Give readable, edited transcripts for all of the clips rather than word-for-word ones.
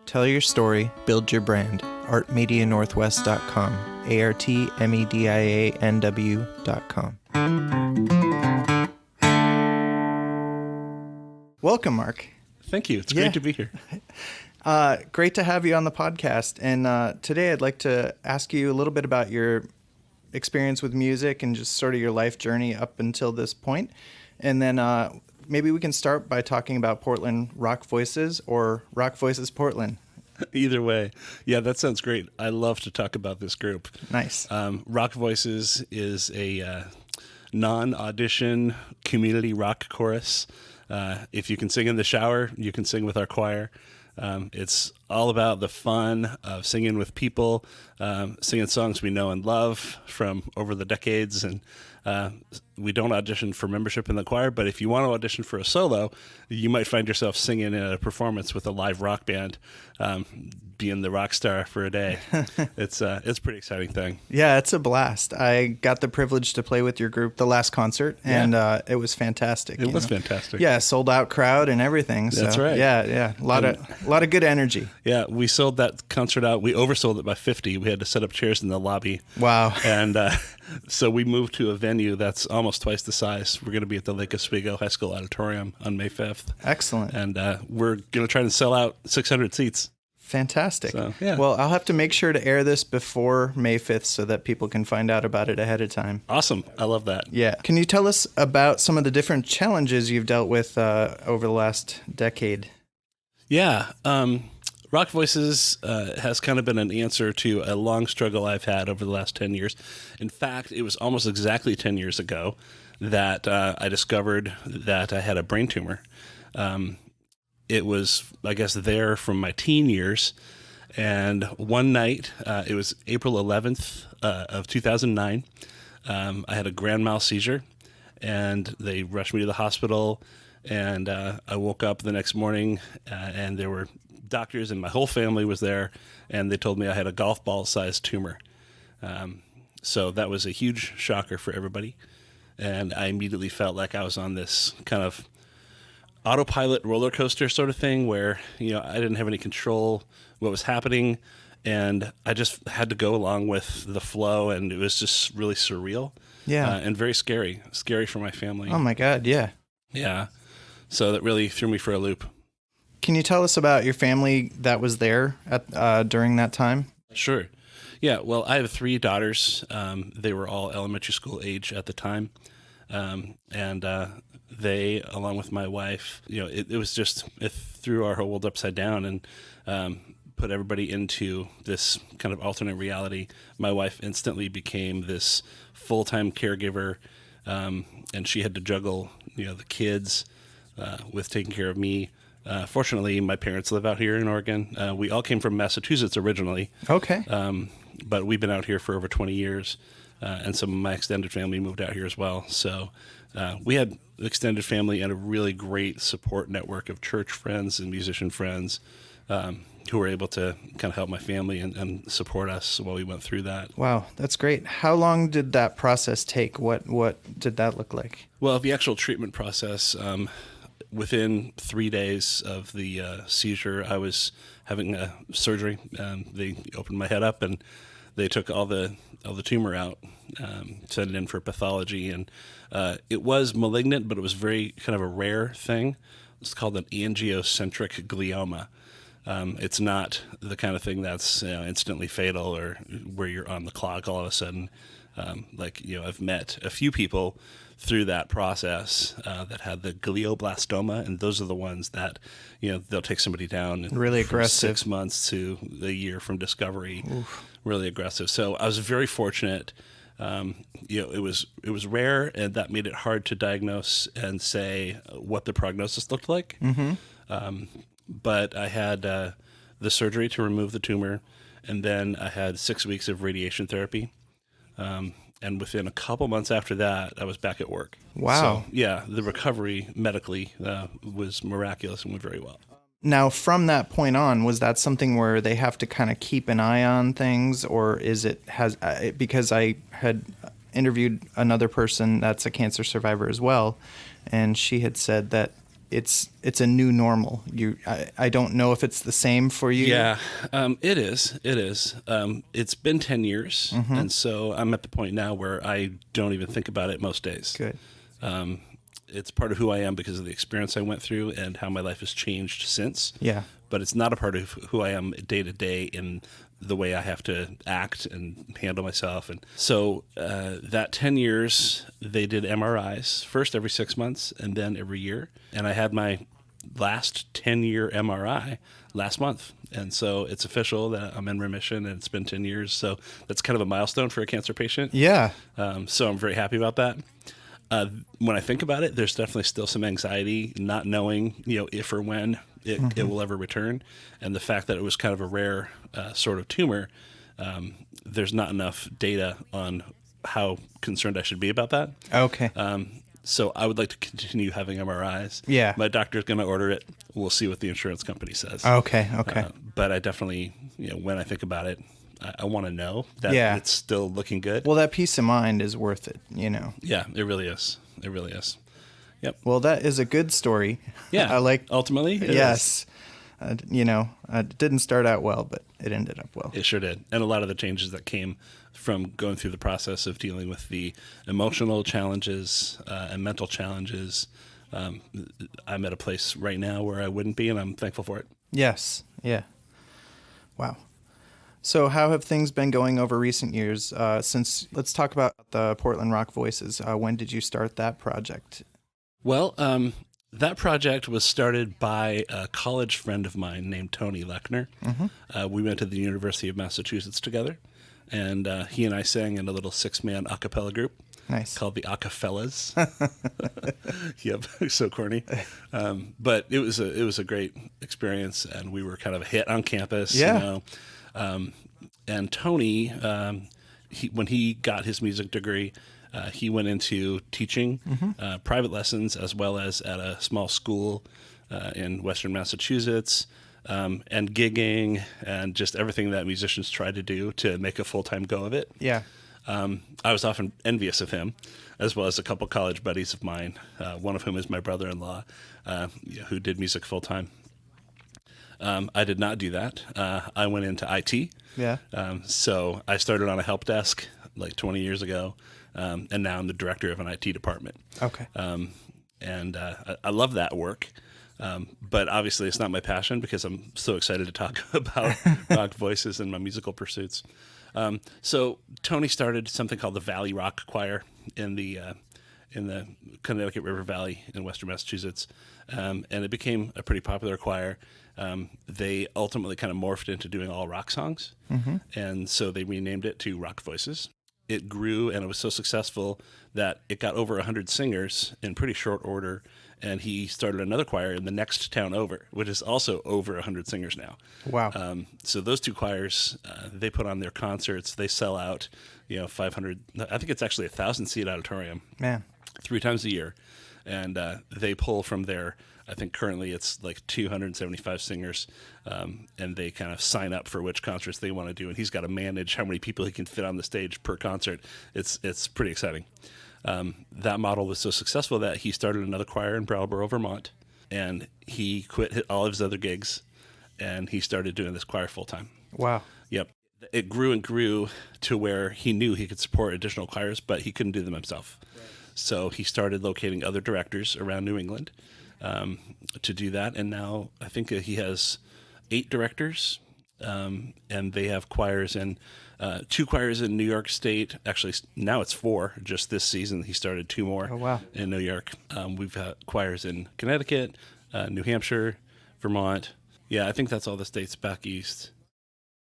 Tell your story, build your brand. artmedianorthwest.com. artmedianw.com. Welcome, Mark. Thank you. It's great to be here. Great to have you on the podcast. And today I'd like to ask you a little bit about your experience with music and just sort of your life journey up until this point. And then maybe we can start by talking about Portland Rock Voices or Rock Voices Portland. Either way. Yeah, that sounds great. I love to talk about this group. Nice. Rock Voices is a non-audition community rock chorus. If you can sing in the shower, you can sing with our choir. It's all about the fun of singing with people, singing songs we know and love from over the decades. And we don't audition for membership in the choir, but if you want to audition for a solo, you might find yourself singing in a performance with a live rock band, being the rock star for a day. It's a pretty exciting thing. Yeah, it's a blast. I got the privilege to play with your group the last concert, and it was fantastic. It was fantastic. Yeah, sold out crowd and everything. So, that's right. Yeah, a lot of good energy. Yeah, we sold that concert out. We oversold it by 50. We had to set up chairs in the lobby. Wow. And so we moved to a venue that's almost twice the size. We're going to be at the Lake Oswego High School Auditorium on May 5th. Excellent. And we're going to try and sell out 600 seats. Fantastic. So, yeah. Well, I'll have to make sure to air this before May 5th so that people can find out about it ahead of time. Awesome. I love that. Yeah. Can you tell us about some of the different challenges you've dealt with over the last decade? Yeah. Rock Voices has kind of been an answer to a long struggle I've had over the last 10 years. In fact, it was almost exactly 10 years ago that I discovered that I had a brain tumor. It was, I guess, there from my teen years. And one night, it was April 11th of 2009, I had a grand mal seizure, and they rushed me to the hospital. And I woke up the next morning, and there were doctors, and my whole family was there, and they told me I had a golf ball-sized tumor. So that was a huge shocker for everybody. And I immediately felt like I was on this kind of autopilot roller coaster sort of thing where, I didn't have any control what was happening, and I just had to go along with the flow, and it was just really surreal. Yeah. And very scary for my family. Oh my God. Yeah. Yeah. So that really threw me for a loop. Can you tell us about your family that was there at during that time? Sure. Yeah. Well, I have 3 daughters. They were all elementary school age at the time. And they, along with my wife, it was just, it threw our whole world upside down and put everybody into this kind of alternate reality. My wife instantly became this full-time caregiver, and she had to juggle, the kids with taking care of me. Fortunately, my parents live out here in Oregon. We all came from Massachusetts originally. Okay. But we've been out here for over 20 years. And some of my extended family moved out here as well. So we had extended family and a really great support network of church friends and musician friends who were able to kind of help my family and support us while we went through that. Wow, that's great. How long did that process take? What did that look like? Well, the actual treatment process, within 3 days of the seizure, I was having a surgery. They opened my head up and they took all the tumor out, sent it in for pathology, and it was malignant, but it was very kind of a rare thing. It's called an angiocentric glioma. It's not the kind of thing that's instantly fatal or where you're on the clock all of a sudden. I've met a few people through that process that had the glioblastoma, and those are the ones that, they'll take somebody down really aggressive, 6 months to a year from discovery. Oof. Really aggressive. So I was very fortunate. It was rare, and that made it hard to diagnose and say what the prognosis looked like. Mm-hmm. But I had the surgery to remove the tumor, and then I had 6 weeks of radiation therapy. And within a couple months after that, I was back at work. Wow. So, yeah, the recovery medically was miraculous and went very well. Now, from that point on, was that something where they have to kind of keep an eye on things, or is it because I had interviewed another person that's a cancer survivor as well, and she had said that it's a new normal. I don't know if it's the same for you. Yeah, it is. It is. It's been 10 years, and so I'm at the point now where I don't even think about it most days. Good. It's part of who I am because of the experience I went through and how my life has changed since. Yeah. But it's not a part of who I am day to day in the way I have to act and handle myself. And so that 10 years, they did MRIs, first every 6 months and then every year. And I had my last 10-year MRI last month. And so it's official that I'm in remission, and it's been 10 years. So that's kind of a milestone for a cancer patient. Yeah. So I'm very happy about that. When I think about it, there's definitely still some anxiety, not knowing, if or when it will ever return. And the fact that it was kind of a rare sort of tumor, there's not enough data on how concerned I should be about that. Okay. So I would like to continue having MRIs. Yeah. My doctor's going to order it. We'll see what the insurance company says. Okay. But I definitely, when I think about it, I want to know that it's still looking good. Well, that peace of mind is worth it, Yeah, it really is. It really is. Yep. Well, that is a good story. Yeah. I like. Ultimately, it Yes. It didn't start out well, but it ended up well. It sure did. And a lot of the changes that came from going through the process of dealing with the emotional challenges and mental challenges, I'm at a place right now where I wouldn't be, and I'm thankful for it. Yes. Yeah. Wow. So how have things been going over recent years? Let's talk about the Portland Rock Voices. When did you start that project? Well, that project was started by a college friend of mine named Tony Lechner. We went to the University of Massachusetts together, and he and I sang in a little 6-man a cappella group. Nice. Called the Acafellas. Yep, so corny. But it was a great experience, and we were kind of a hit on campus. Yeah. And Tony, when he got his music degree, he went into teaching private lessons as well as at a small school in Western Massachusetts, and gigging and just everything that musicians try to do to make a full-time go of it. Yeah. I was often envious of him, as well as a couple college buddies of mine, one of whom is my brother-in-law, who did music full-time. I did not do that. I went into IT. Yeah. So I started on a help desk like 20 years ago, and now I'm the director of an IT department. Okay. And I love that work. But obviously it's not my passion because I'm so excited to talk about rock voices and my musical pursuits. So Tony started something called the Valley Rock Choir in the Connecticut River Valley in Western Massachusetts. And it became a pretty popular choir. They ultimately kind of morphed into doing all rock songs. And so they renamed it to Rock Voices. It grew, and it was so successful that it got over 100 singers in pretty short order. And he started another choir in the next town over, which is also over 100 singers now. Wow. So those two choirs, they put on their concerts. They sell out, 500. I think it's actually a 1,000-seat auditorium. Man. 3 times a year, and they pull from their. I think currently it's like 275 singers, and they kind of sign up for which concerts they want to do. And he's got to manage how many people he can fit on the stage per concert. It's pretty exciting. That model was so successful that he started another choir in Brattleboro, Vermont, and he quit all of his other gigs, and he started doing this choir full time. Wow. Yep. It grew and grew to where he knew he could support additional choirs, but he couldn't do them himself. Right. So he started locating other directors around New England to do that, and now I think he has 8 directors, and they have choirs in 2 choirs in New York State. Actually, now it's 4. Just this season, he started 2 more. Oh, wow. In New York. We've got choirs in Connecticut, New Hampshire, Vermont. Yeah, I think that's all the states back east.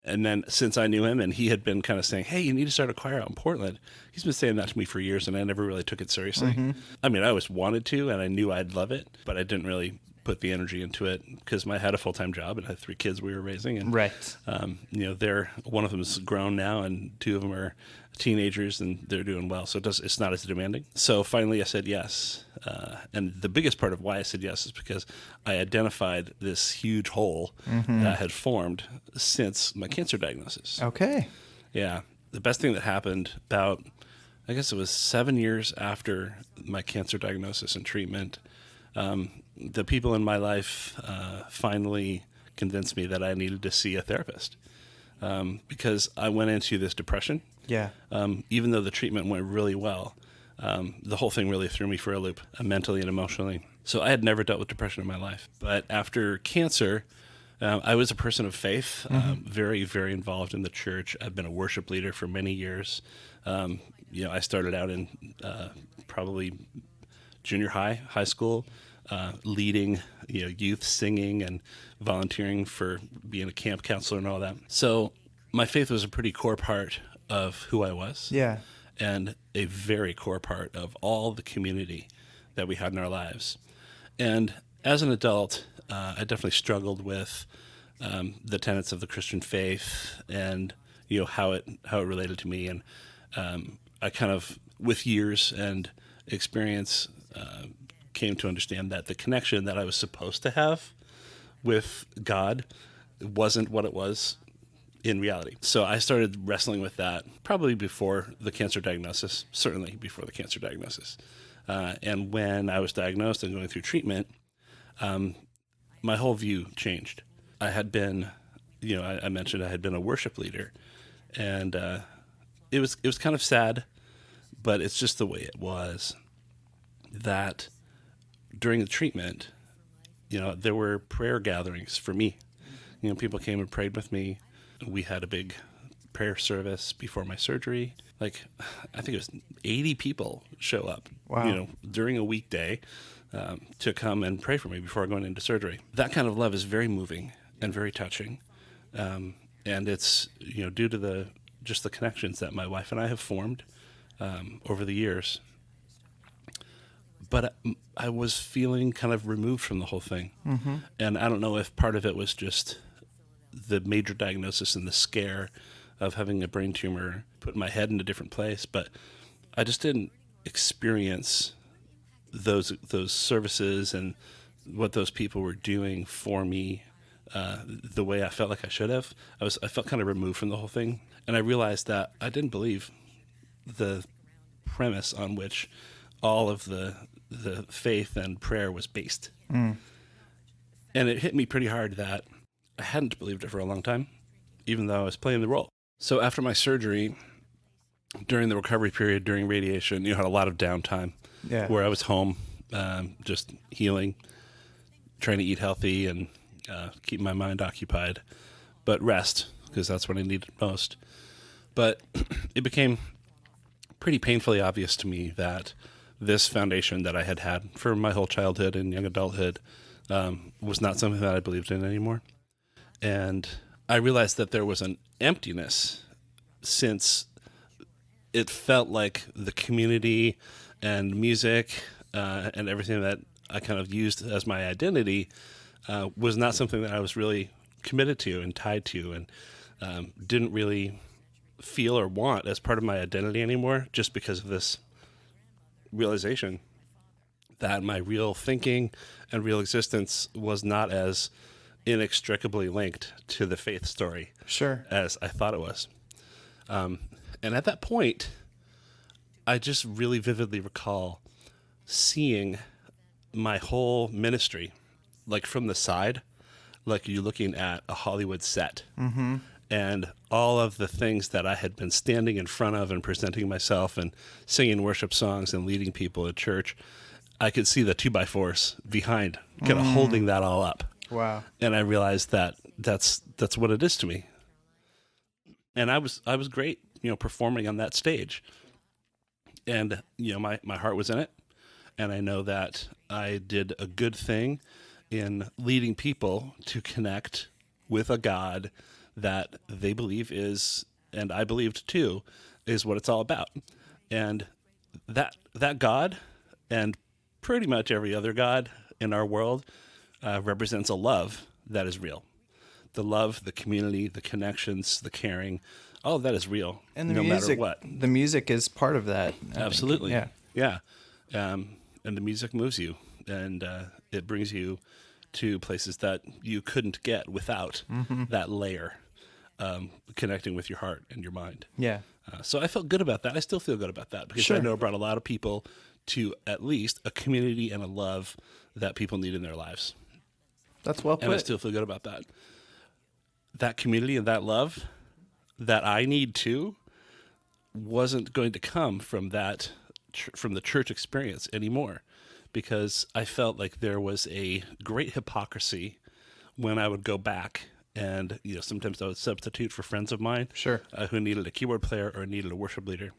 And then since I knew him, and he had been kind of saying, hey, you need to start a choir out in Portland. He's been saying that to me for years, and I never really took it seriously. I mean, I always wanted to, and I knew I'd love it, but I didn't really put the energy into it because I had a full-time job and had 3 kids we were raising. And, right. One of them is grown now, and 2 of them are teenagers, and they're doing well. So it's not as demanding. So finally I said yes. And the biggest part of why I said yes is because I identified this huge hole that had formed since my cancer diagnosis. Okay. Yeah. The best thing that happened about, I guess it was 7 years after my cancer diagnosis and treatment, the people in my life finally convinced me that I needed to see a therapist because I went into this depression. Yeah. Even though the treatment went really well, the whole thing really threw me for a loop, mentally and emotionally. So I had never dealt with depression in my life. But after cancer, I was a person of faith, very, very involved in the church. I've been a worship leader for many years. I started out in probably junior high school, leading youth singing and volunteering for being a camp counselor and all that. So my faith was a pretty core part of who I was. Yeah. And a very core part of all the community that we had in our lives. And as an adult, I definitely struggled with the tenets of the Christian faith and how it related to me. And I kind of, with years and experience, came to understand that the connection that I was supposed to have with God wasn't what it was in reality. So I started wrestling with that probably before the cancer diagnosis, certainly before the cancer diagnosis. And when I was diagnosed and going through treatment, my whole view changed. I had been, I mentioned I had been a worship leader, and it was kind of sad, but it's just the way it was, that during the treatment, there were prayer gatherings for me. People came and prayed with me. We had a big prayer service before my surgery. Like, I think it was 80 people show up, Wow. During a weekday to come and pray for me before going into surgery. That kind of love is very moving and very touching. And it's, due to the connections that my wife and I have formed over the years. But I was feeling kind of removed from the whole thing. Mm-hmm. And I don't know if part of it was just the major diagnosis and the scare of having a brain tumor put my head in a different place, but I just didn't experience those services and what those people were doing for me the way I felt like I should have. I felt kind of removed from the whole thing, and I realized that I didn't believe the premise on which all of the faith and prayer was based. And it hit me pretty hard that I hadn't believed it for a long time, even though I was playing the role. So after my surgery, during the recovery period, during radiation, had a lot of downtime where I was home, just healing, trying to eat healthy and keep my mind occupied, but rest, because that's what I needed most. But it became pretty painfully obvious to me that this foundation that I had had for my whole childhood and young adulthood was not something that I believed in anymore. And I realized that there was an emptiness, since it felt like the community and music and everything that I kind of used as my identity was not something that I was really committed to and tied to, and didn't really feel or want as part of my identity anymore, just because of this realization that my real thinking and real existence was not as inextricably linked to the faith story as I thought it was. And at that point, I just really vividly recall seeing my whole ministry, like from the side, like you're looking at a Hollywood set. Mm-hmm. And all of the things that I had been standing in front of and presenting myself and singing worship songs and leading people at church, I could see the 2x4s behind, kind of holding that all up. Wow. And I realized that that's what it is to me. And I was great, performing on that stage. And, my heart was in it. And I know that I did a good thing in leading people to connect with a God that they believe is, and I believed too, is what it's all about. And that God, and pretty much every other God in our world, represents a love that is real. The love, the community, the connections, the caring, all of that is real, And the no music, matter what. The music is part of that. I Absolutely. think. Yeah. And the music moves you, and it brings you to places that you couldn't get without that layer, connecting with your heart and your mind. Yeah. So I felt good about that. I still feel good about that, because Sure. I know it brought a lot of people to at least a community and a love that people need in their lives. That's well And I put. still feel good about that. That community and that love that I need too wasn't going to come from from the church experience anymore, because I felt like there was a great hypocrisy when I would go back and, sometimes I would substitute for friends of mine Sure. who needed a keyboard player or needed a worship leader.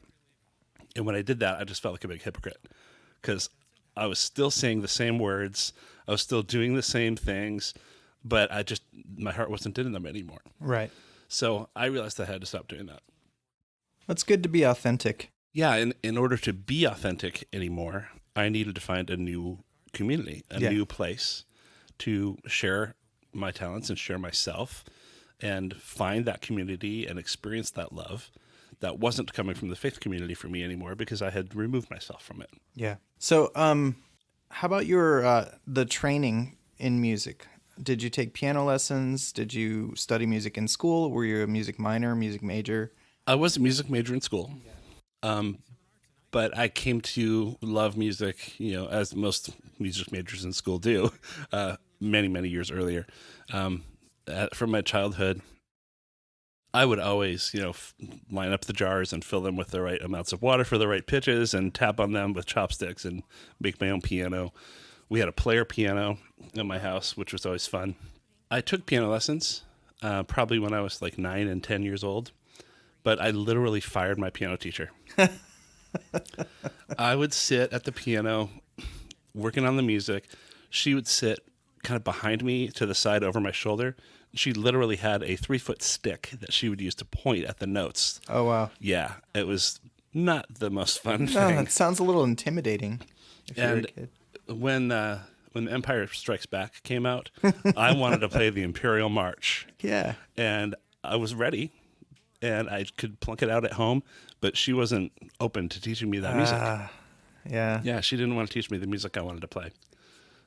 And when I did that, I just felt like a big hypocrite, because I was still saying the same words. I was still doing the same things, but my heart wasn't in them anymore. Right. So I realized I had to stop doing that. It's good to be authentic. Yeah, and in order to be authentic anymore, I needed to find a new community, a new place to share my talents and share myself and find that community and experience that love that wasn't coming from the faith community for me anymore, because I had removed myself from it. Yeah. So, how about your the training in music? Did you take piano lessons? Did you study music in school? Were you a music minor, music major? I was a music major in school, but I came to love music, as most music majors in school do, many, many years earlier. From my childhood, I would always, line up the jars and fill them with the right amounts of water for the right pitches and tap on them with chopsticks and make my own piano. We had a player piano in my house, which was always fun. I took piano lessons probably when I was like 9 and 10 years old, but I literally fired my piano teacher. I would sit at the piano working on the music. She would sit kind of behind me to the side over my shoulder. She literally had a 3-foot stick that she would use to point at the notes. Oh, wow. Yeah, it was not the most fun No, thing. that sounds a little intimidating if you're a kid. When The Empire Strikes Back came out, I wanted to play the Imperial March. Yeah. And I was ready, and I could plunk it out at home, but she wasn't open to teaching me that music. Yeah. Yeah, she didn't want to teach me the music I wanted to play.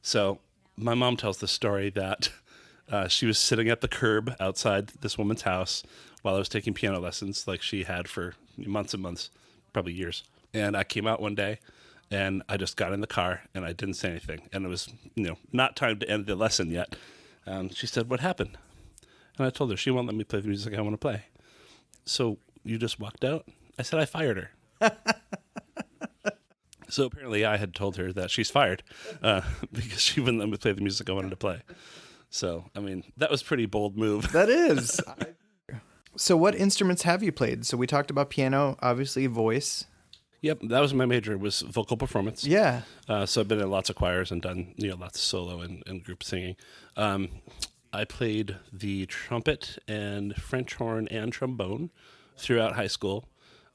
So my mom tells the story that she was sitting at the curb outside this woman's house while I was taking piano lessons, like she had for months and months, probably years. And I came out one day, and I just got in the car, and I didn't say anything. And it was, not time to end the lesson yet. She said, "What happened?" And I told her she won't let me play the music I want to play. "So you just walked out?" I said, "I fired her." So apparently I had told her that she's fired because she wouldn't let me play the music I wanted to play. So, I mean, that was a pretty bold move. That is. So what instruments have you played? So we talked about piano, obviously voice. Yep, that was my major, was vocal performance. Yeah. So I've been in lots of choirs and done lots of solo and group singing. I played the trumpet and French horn and trombone throughout high school.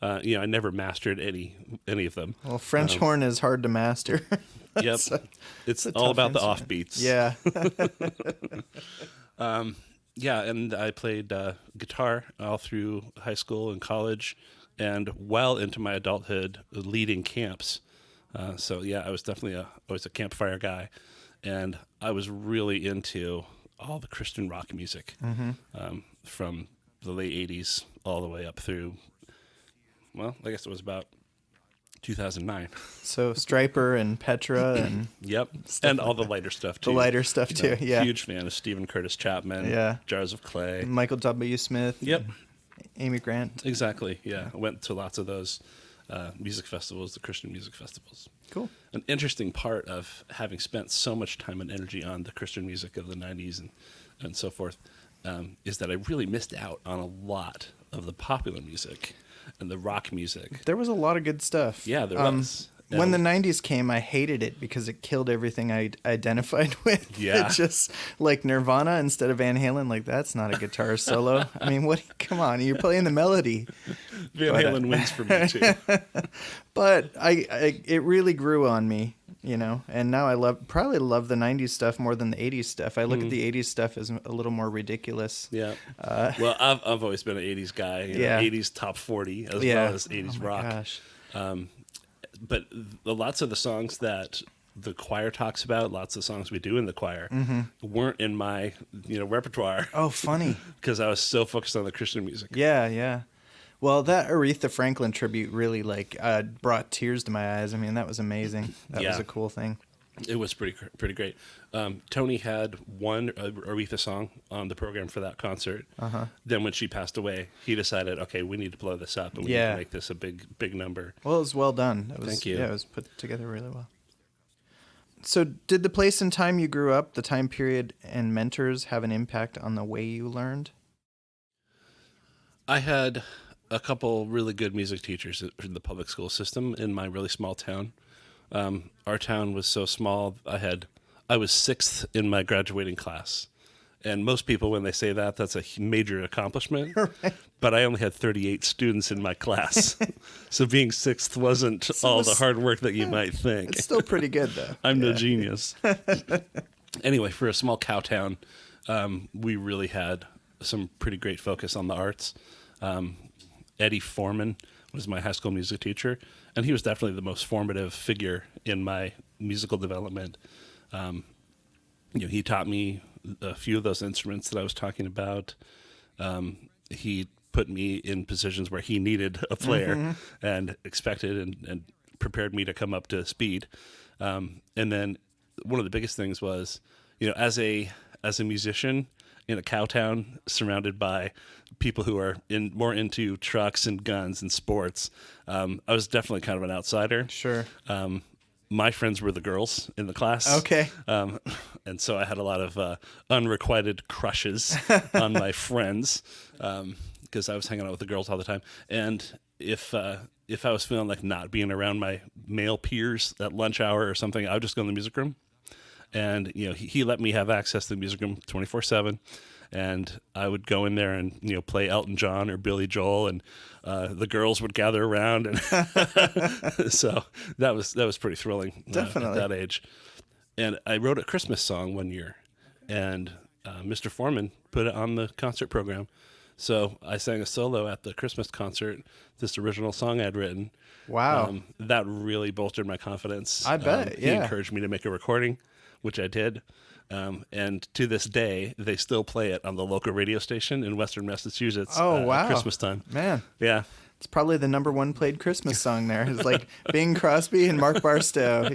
I never mastered any of them. Well, French horn is hard to master. Yep, it's all about the offbeats. Yeah. Yeah, and I played guitar all through high school and college, and well into my adulthood, leading camps. So yeah, I was definitely always a campfire guy, and I was really into all the Christian rock music from the late '80s all the way up through. Well, I guess it was about 2009. So Striper and Petra and Yep, and all the lighter stuff too. the lighter stuff too. Yeah. Huge fan of Stephen Curtis Chapman. Yeah. Jars of Clay. Michael W. Smith. Yep. Amy Grant. Exactly. Yeah, I went to lots of those music festivals, the Christian music festivals. Cool. An interesting part of having spent so much time and energy on the Christian music of the 90s and so forth is that I really missed out on a lot of the popular music and the rock music. There was a lot of good stuff. Yeah, there was. When the 90s came, I hated it because it killed everything I identified with. Yeah. It just like Nirvana instead of Van Halen, like that's not a guitar solo. I mean, what? Come on, you're playing the melody. Van Halen wins for me too. But it really grew on me, and now I probably love the 90s stuff more than the 80s stuff. I look at the 80s stuff as a little more ridiculous. Yeah. Well, I've always been an 80s guy, 80s top 40 as well as 80s rock. Gosh. But lots of the songs that the choir talks about, lots of songs we do in the choir, weren't in my repertoire. Oh, funny. Because I was so focused on the Christian music. Yeah, yeah. Well, that Aretha Franklin tribute really brought tears to my eyes. I mean, that was amazing. That was Yeah. a cool thing. It was pretty great. Tony had one Aretha song on the program for that concert. Then when she passed away, he decided, okay, we need to blow this up and we need Yeah. to make this a big number. Well, it was well done. Thank you. Yeah, it was put together really well. So, did the place and time you grew up, the time period, and mentors have an impact on the way you learned? I had a couple really good music teachers in the public school system in my really small town. Our town was so small. I was sixth in my graduating class, and most people, when they say that, that's a major accomplishment. Right. But I only had 38 students in my class, so being sixth wasn't all the hard work that you might think. It's still pretty good, though. I'm no genius. Anyway, for a small cow town, we really had some pretty great focus on the arts. Eddie Foreman was my high school music teacher, and he was definitely the most formative figure in my musical development. He taught me a few of those instruments that I was talking about. He put me in positions where he needed a player and expected and prepared me to come up to speed. And then one of the biggest things was, as a musician in a cow town surrounded by people who are more into trucks and guns and sports, I was definitely kind of an outsider. Sure. My friends were the girls in the class. Okay. And so I had a lot of unrequited crushes on my friends because I was hanging out with the girls all the time. And if I was feeling like not being around my male peers at lunch hour or something, I would just go in the music room. And he let me have access to the music room 24/7, and I would go in there and play Elton John or Billy Joel, and the girls would gather around, and so that was pretty thrilling. Definitely. At that age. And I wrote a Christmas song one year, and Mr. Foreman put it on the concert program. So I sang a solo at the Christmas concert, this original song I'd written. Wow. That really bolstered my confidence. I bet, He encouraged me to make a recording, which I did. And to this day, they still play it on the local radio station in Western Massachusetts. Oh, wow. At Christmas time. Man. Yeah. It's probably the number one played Christmas song there. It's like Bing Crosby and Mark Barstow.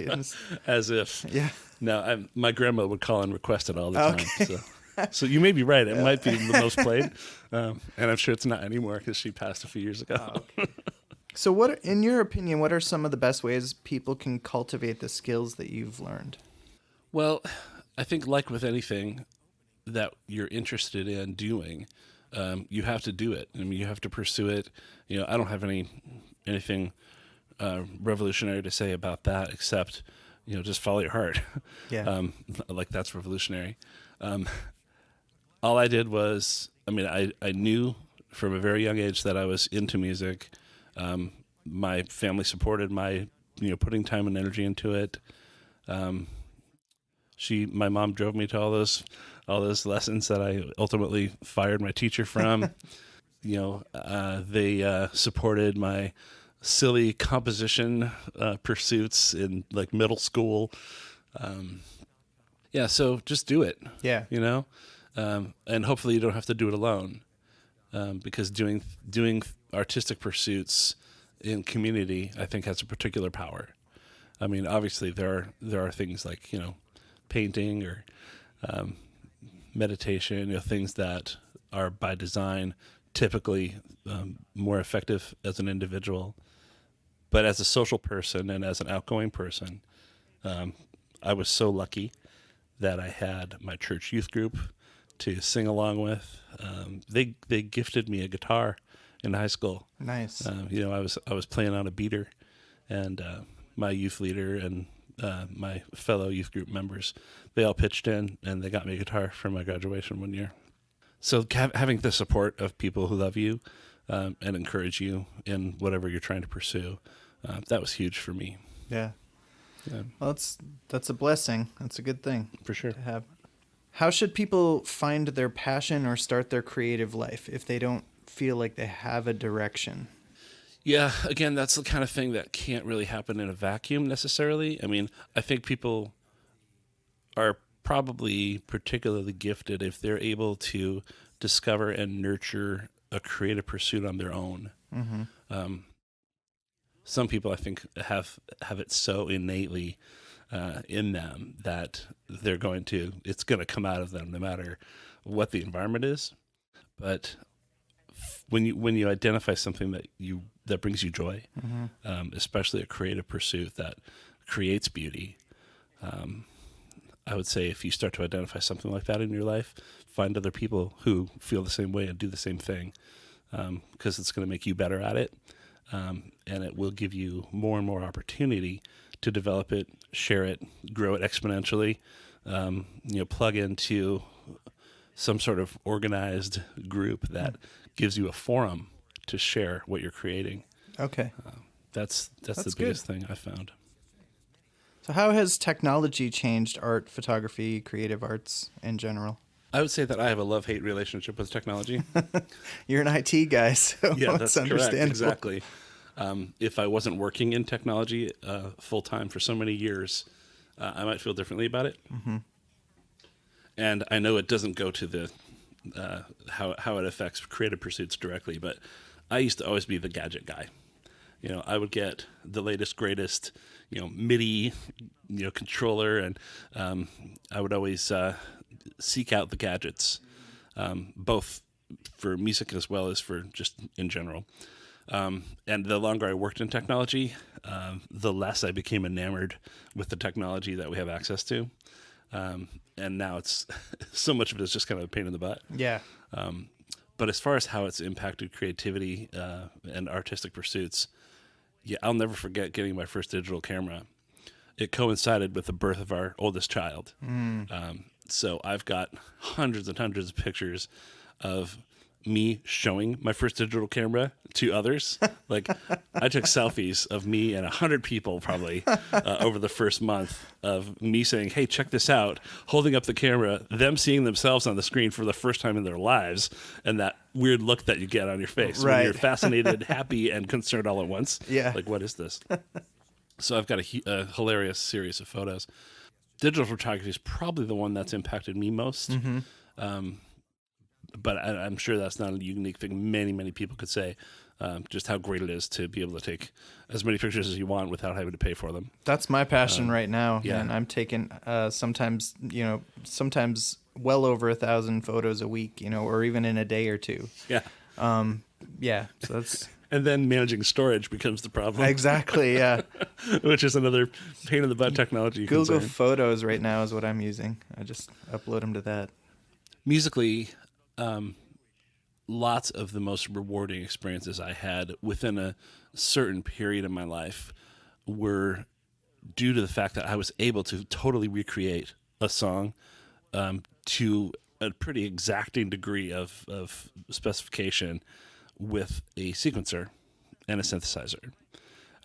As if. Yeah. No, my grandma would call and request it all the time. Okay. So you may be right. It might be the most played. And I'm sure it's not anymore because she passed a few years ago. Oh, okay. So in your opinion, what are some of the best ways people can cultivate the skills that you've learned? Well, I think like with anything that you're interested in doing, you have to do it. I mean, you have to pursue it. I don't have anything revolutionary to say about that except, just follow your heart. Yeah. Like that's revolutionary. All I did was, I knew from a very young age that I was into music. My family supported my, putting time and energy into it. My mom drove me to all those lessons that I ultimately fired my teacher from. They supported my silly composition pursuits in like middle school. So just do it. Yeah. And hopefully you don't have to do it alone, because doing artistic pursuits in community, I think, has a particular power. I mean, obviously there are things like painting or meditation, things that are by design typically more effective as an individual. But as a social person and as an outgoing person, I was so lucky that I had my church youth group to sing along with. They gifted me a guitar in high school. Nice. I was playing on a beater, and my youth leader and my fellow youth group members, they all pitched in and they got me a guitar for my graduation one year. So having the support of people who love you and encourage you in whatever you're trying to pursue, that was huge for me. Yeah. Yeah. Well, that's a blessing. That's a good thing For sure. to have. How should people find their passion or start their creative life if they don't feel like they have a direction? Yeah, again, that's the kind of thing that can't really happen in a vacuum necessarily. I mean, I think people are probably particularly gifted if they're able to discover and nurture a creative pursuit on their own. Some people, I think, have it so innately in them that it's going to come out of them no matter what the environment is. But when you identify something that brings you joy, especially a creative pursuit that creates beauty, I would say if you start to identify something like that in your life, find other people who feel the same way and do the same thing, because it's going to make you better at it, and it will give you more and more opportunity to develop it, share it, grow it exponentially. Plug into some sort of organized group that gives you a forum to share what you're creating. Okay. That's the good. biggest thing I found. So how has technology changed art, photography, creative arts in general? I would say that I have a love-hate relationship with technology. You're an IT guy, so Yeah, it's that's correct. understandable. Exactly. If I wasn't working in technology full-time for so many years, I might feel differently about it. Mm-hmm. And I know it doesn't go to the how it affects creative pursuits directly, but I used to always be the gadget guy. I would get the latest, greatest, MIDI, controller, and I would always seek out the gadgets, both for music as well as for just in general. And the longer I worked in technology, the less I became enamored with the technology that we have access to. And now it's so much of it is just kind of a pain in the butt. Yeah. But as far as how it's impacted creativity and artistic pursuits, yeah, I'll never forget getting my first digital camera. It coincided with the birth of our oldest child. So I've got hundreds and hundreds of pictures of me showing my first digital camera to others. Like, I took selfies of me and 100 people probably over the first month of me saying, hey, check this out, holding up the camera, them seeing themselves on the screen for the first time in their lives, and that weird look that you get on your face when you're fascinated, happy, and concerned all at once. Yeah. Like, what is this? So I've got a hilarious series of photos. Digital photography is probably the one that's impacted me most. But I'm sure that's not a unique thing. Many, many people could say just how great it is to be able to take as many pictures as you want without having to pay for them. That's my passion right now. Yeah. And I'm taking sometimes well over 1,000 photos a week, or even in a day or two. Yeah. Yeah. So that's... And then managing storage becomes the problem. Exactly, yeah. Which is another pain in the butt technology Google concern. Photos right now is what I'm using. I just upload them to that. Musically, lots of the most rewarding experiences I had within a certain period of my life were due to the fact that I was able to totally recreate a song to a pretty exacting degree of specification with a sequencer and a synthesizer.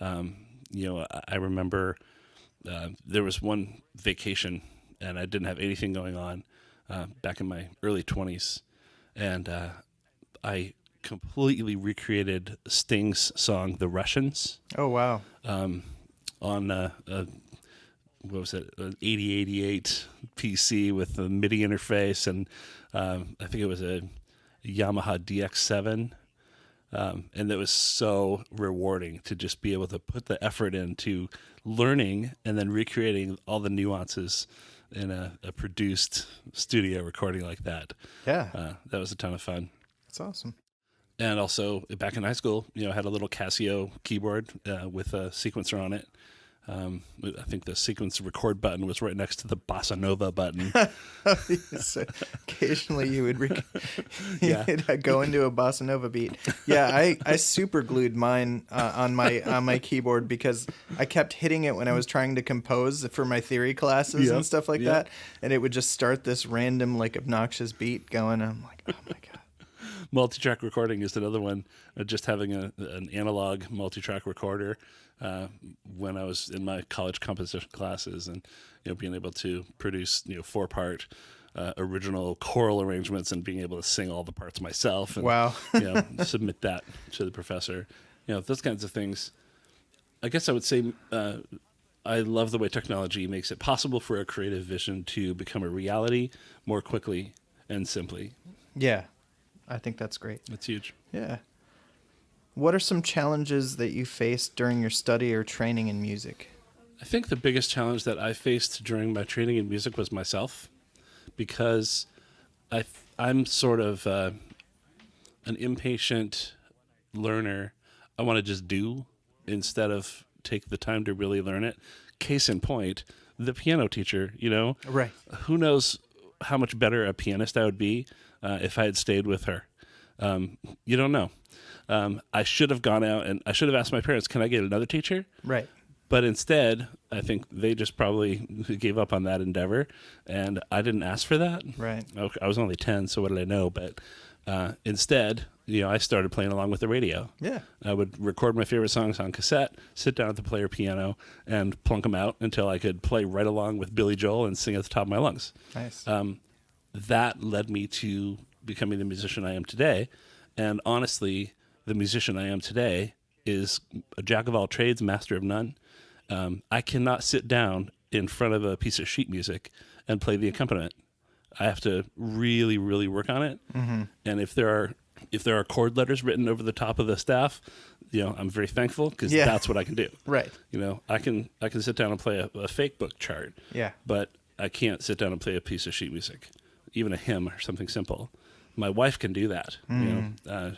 I remember there was one vacation and I didn't have anything going on back in my early 20s. And I completely recreated Sting's song, The Russians. Oh, wow. On what was it, an 8088 PC with a MIDI interface. And I think it was a Yamaha DX7. And it was so rewarding to just be able to put the effort into learning and then recreating all the nuances in a produced studio recording like that. Yeah. That was a ton of fun. That's awesome. And also back in high school, I had a little Casio keyboard with a sequencer on it. I think the sequence record button was right next to the bossa nova button. So occasionally you would Yeah. go into a bossa nova beat. Yeah, I super glued mine on my keyboard because I kept hitting it when I was trying to compose for my theory classes and stuff like that, and it would just start this random obnoxious beat going. I'm like, oh my god. Multi-track recording is another one. Just having an analog multi-track recorder when I was in my college composition classes, and being able to produce 4-part original choral arrangements and being able to sing all the parts myself. And, wow. Submit that to the professor. Those kinds of things. I guess I would say I love the way technology makes it possible for a creative vision to become a reality more quickly and simply. Yeah. I think that's great. That's huge. Yeah. What are some challenges that you faced during your study or training in music? I think the biggest challenge that I faced during my training in music was myself, because I'm sort of an impatient learner. I want to just do instead of take the time to really learn it. Case in point, the piano teacher, Right. who knows how much better a pianist I would be if I had stayed with her. You don't know. I should have gone out and I should have asked my parents, can I get another teacher? Right. But instead, I think they just probably gave up on that endeavor, and I didn't ask for that. Right. I was only 10, so what did I know? But instead, I started playing along with the radio. Yeah. I would record my favorite songs on cassette, sit down at the player piano, and plunk them out until I could play right along with Billy Joel and sing at the top of my lungs. Nice. That led me to becoming the musician I am today. And honestly, the musician I am today is a jack of all trades, master of none. I cannot sit down in front of a piece of sheet music and play the accompaniment. I have to really, really work on it. Mm-hmm. And if there are chord letters written over the top of the staff, I'm very thankful because that's what I can do. Right. I can sit down and play a fake book chart. Yeah. But I can't sit down and play a piece of sheet music, even a hymn or something simple. My wife can do that.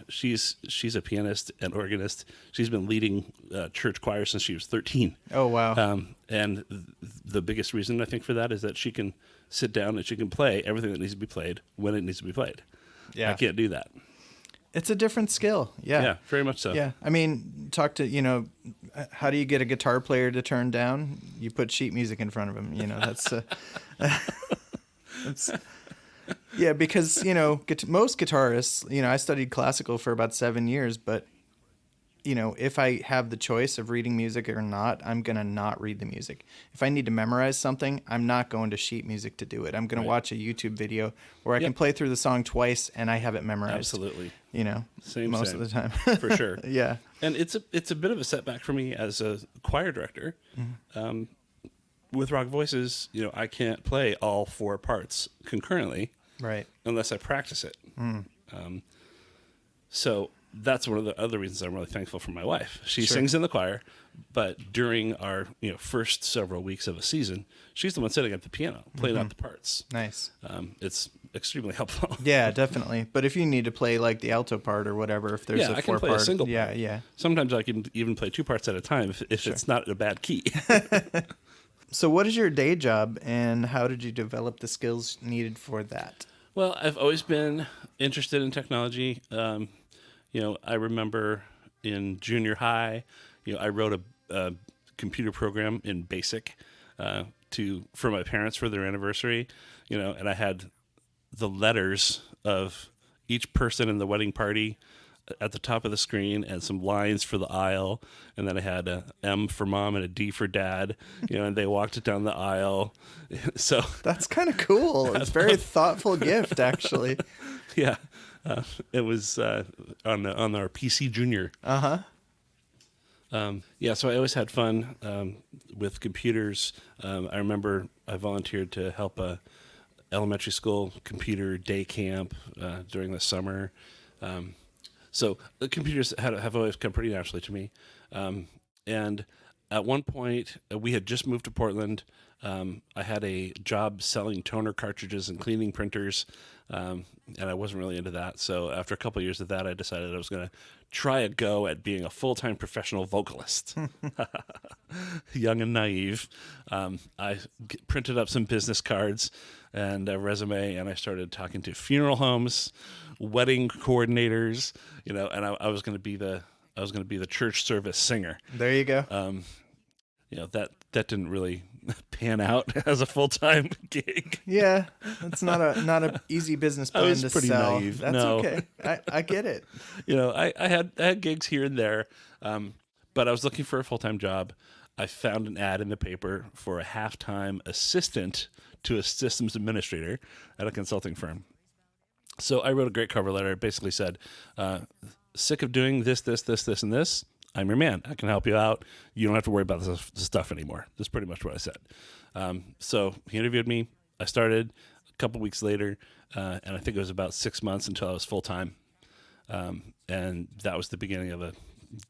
She's a pianist and organist. She's been leading church choir since she was 13. Oh, wow. And the biggest reason I think for that is that she can sit down and she can play everything that needs to be played when it needs to be played. Yeah. I can't do that. It's a different skill. Yeah. Yeah, very much so. Yeah. I mean, talk to, how do you get a guitar player to turn down? You put sheet music in front of him. That's, that's yeah, because, most guitarists, I studied classical for about 7 years, but, if I have the choice of reading music or not, I'm going to not read the music. If I need to memorize something, I'm not going to sheet music to do it. I'm going to watch a YouTube video where I can play through the song twice and I have it memorized. Absolutely. Same of the time. For sure. Yeah. And it's a bit of a setback for me as a choir director. Mm-hmm. With Rock Voices, I can't play all 4 parts concurrently. Right. Unless I practice it. So that's one of the other reasons I'm really thankful for my wife. She sings in the choir, but during our first several weeks of a season, she's the one sitting at the piano, playing out the parts. Nice. It's extremely helpful. Yeah, definitely. But if you need to play like the alto part or whatever, if there's a 4-part, I can play a single part. Yeah. Sometimes I can even play 2 parts at a time if it's not a bad key. So what is your day job and how did you develop the skills needed for that? Well, I've always been interested in technology. I remember in junior high, I wrote a computer program in BASIC for my parents for their anniversary, and I had the letters of each person in the wedding party at the top of the screen and some lines for the aisle. And then I had a M for mom and a D for dad, and they walked it down the aisle. So that's kind of cool. It's a very thoughtful gift, actually. Yeah. It was on our PC Junior. Uh-huh. So I always had fun with computers. I remember I volunteered to help a elementary school computer day camp during the summer. So the computers have always come pretty naturally to me. And at one point, we had just moved to Portland. I had a job selling toner cartridges and cleaning printers, and I wasn't really into that. So after a couple of years of that, I decided I was going to try a go at being a full-time professional vocalist. Young and naive. I printed up some business cards and a resume, and I started talking to funeral homes, wedding coordinators, and I was going to be the church service singer. There you go. That didn't really pan out as a full-time gig. Yeah, that's not a easy business plan to sell. I was pretty naive. That's okay. I get it. I had gigs here and there, but I was looking for a full-time job. I found an ad in the paper for a half-time assistant to a systems administrator at a consulting firm. So I wrote a great cover letter. It basically said, sick of doing this, and this. I'm your man. I can help you out. You don't have to worry about this stuff anymore. That's pretty much what I said. So he interviewed me. I started a couple weeks later, and I think it was about 6 months until I was full-time. And that was the beginning of a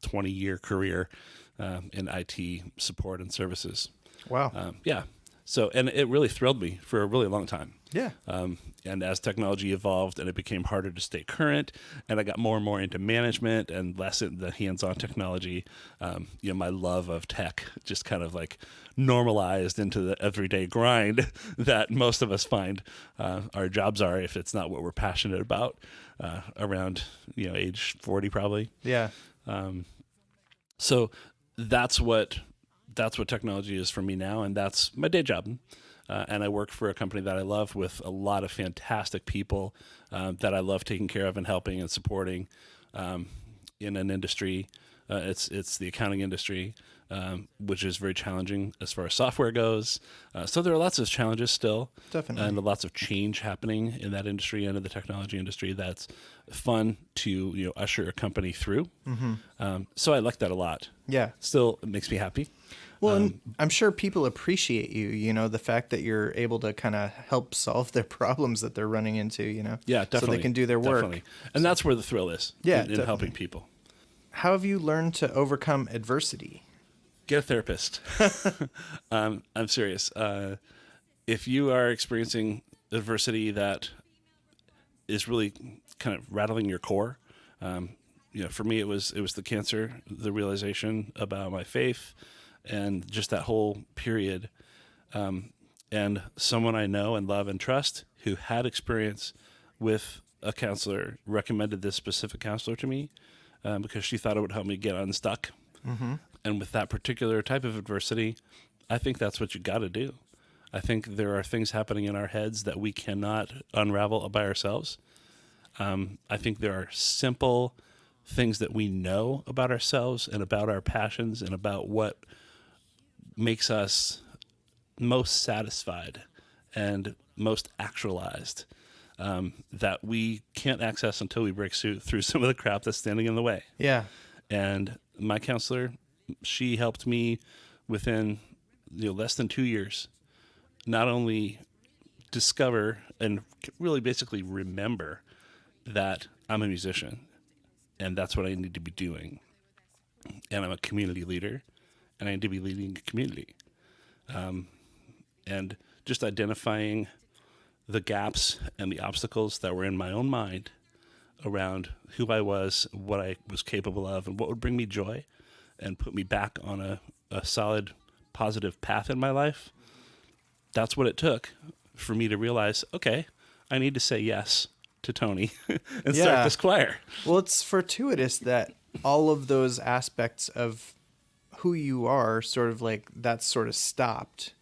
20-year career in IT support and services. Wow. Yeah. So, and it really thrilled me for a really long time. Yeah. And as technology evolved and it became harder to stay current, and I got more and more into management and less in the hands-on technology, my love of tech just kind of like normalized into the everyday grind that most of us find our jobs are, if it's not what we're passionate about, around age 40 probably. Yeah. So that's what technology is for me now, and that's my day job. And I work for a company that I love with a lot of fantastic people that I love taking care of and helping and supporting in an industry. It's the accounting industry, which is very challenging as far as software goes. So there are lots of challenges still, Definitely. and lots of change happening in that industry and in the technology industry. That's fun to usher a company through. So I like that a lot. Yeah. Still, it makes me happy. Well, and I'm sure people appreciate you, the fact that you're able to kind of help solve their problems that they're running into, Yeah, definitely. so they can do their work. Definitely. And that's where the thrill is. Yeah, in helping people. How have you learned to overcome adversity? Get a therapist. I'm serious. If you are experiencing adversity that is really kind of rattling your core, for me it was the cancer, the realization about my faith, and just that whole period. And someone I know and love and trust who had experience with a counselor recommended this specific counselor to me because she thought it would help me get unstuck. Mm-hmm. And with that particular type of adversity, I think that's what you got to do. I think there are things happening in our heads that we cannot unravel by ourselves. I think there are simple things that we know about ourselves and about our passions and about what makes us most satisfied and most actualized that we can't access until we break through some of the crap that's standing in the way. Yeah. And my counselor, she helped me within less than 2 years not only discover and really basically remember that I'm a musician and that's what I need to be doing, and I'm a community leader and I need to be leading a community, and just identifying the gaps and the obstacles that were in my own mind around who I was, what I was capable of, and what would bring me joy and put me back on a solid, positive path in my life. That's what it took for me to realize, okay, I need to say yes to Tony and start this choir. Well, it's fortuitous that all of those aspects of who you are sort of like that sort of stopped,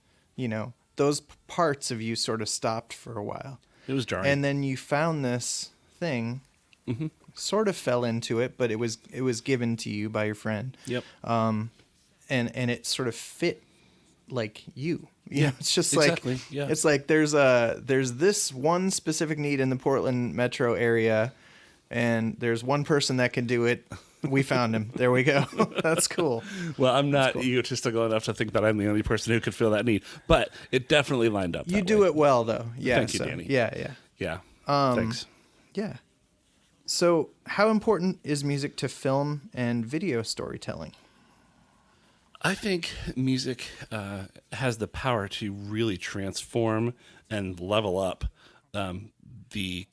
those parts of you sort of stopped for a while. It was jarring. And then you found this thing, sort of fell into it, but it was given to you by your friend. Yep. And it sort of fit like you. Yeah, It's just exactly. like, yeah. It's like there's this one specific need in the Portland metro area, and there's one person that can do it. We found him. There we go. That's cool. Well, I'm not egotistical enough to think that I'm the only person who could fill that need, but it definitely lined up. You do it well, though. Yeah. Thank you, Danny. Yeah. Yeah. Thanks. Yeah. So, how important is music to film and video storytelling? I think music has the power to really transform and level up the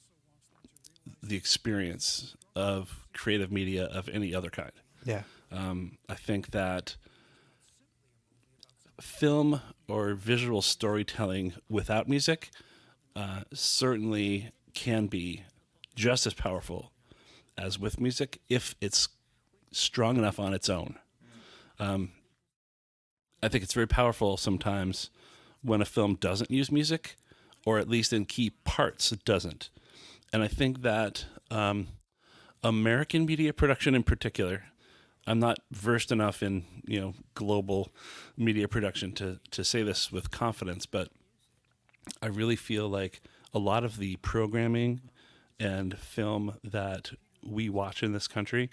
experience of creative media of any other kind. Yeah. I think that film or visual storytelling without music certainly can be just as powerful as with music if it's strong enough on its own. I think it's very powerful sometimes when a film doesn't use music, or at least in key parts it doesn't. And I think that American media production in particular, I'm not versed enough in global media production to say this with confidence, but I really feel like a lot of the programming and film that we watch in this country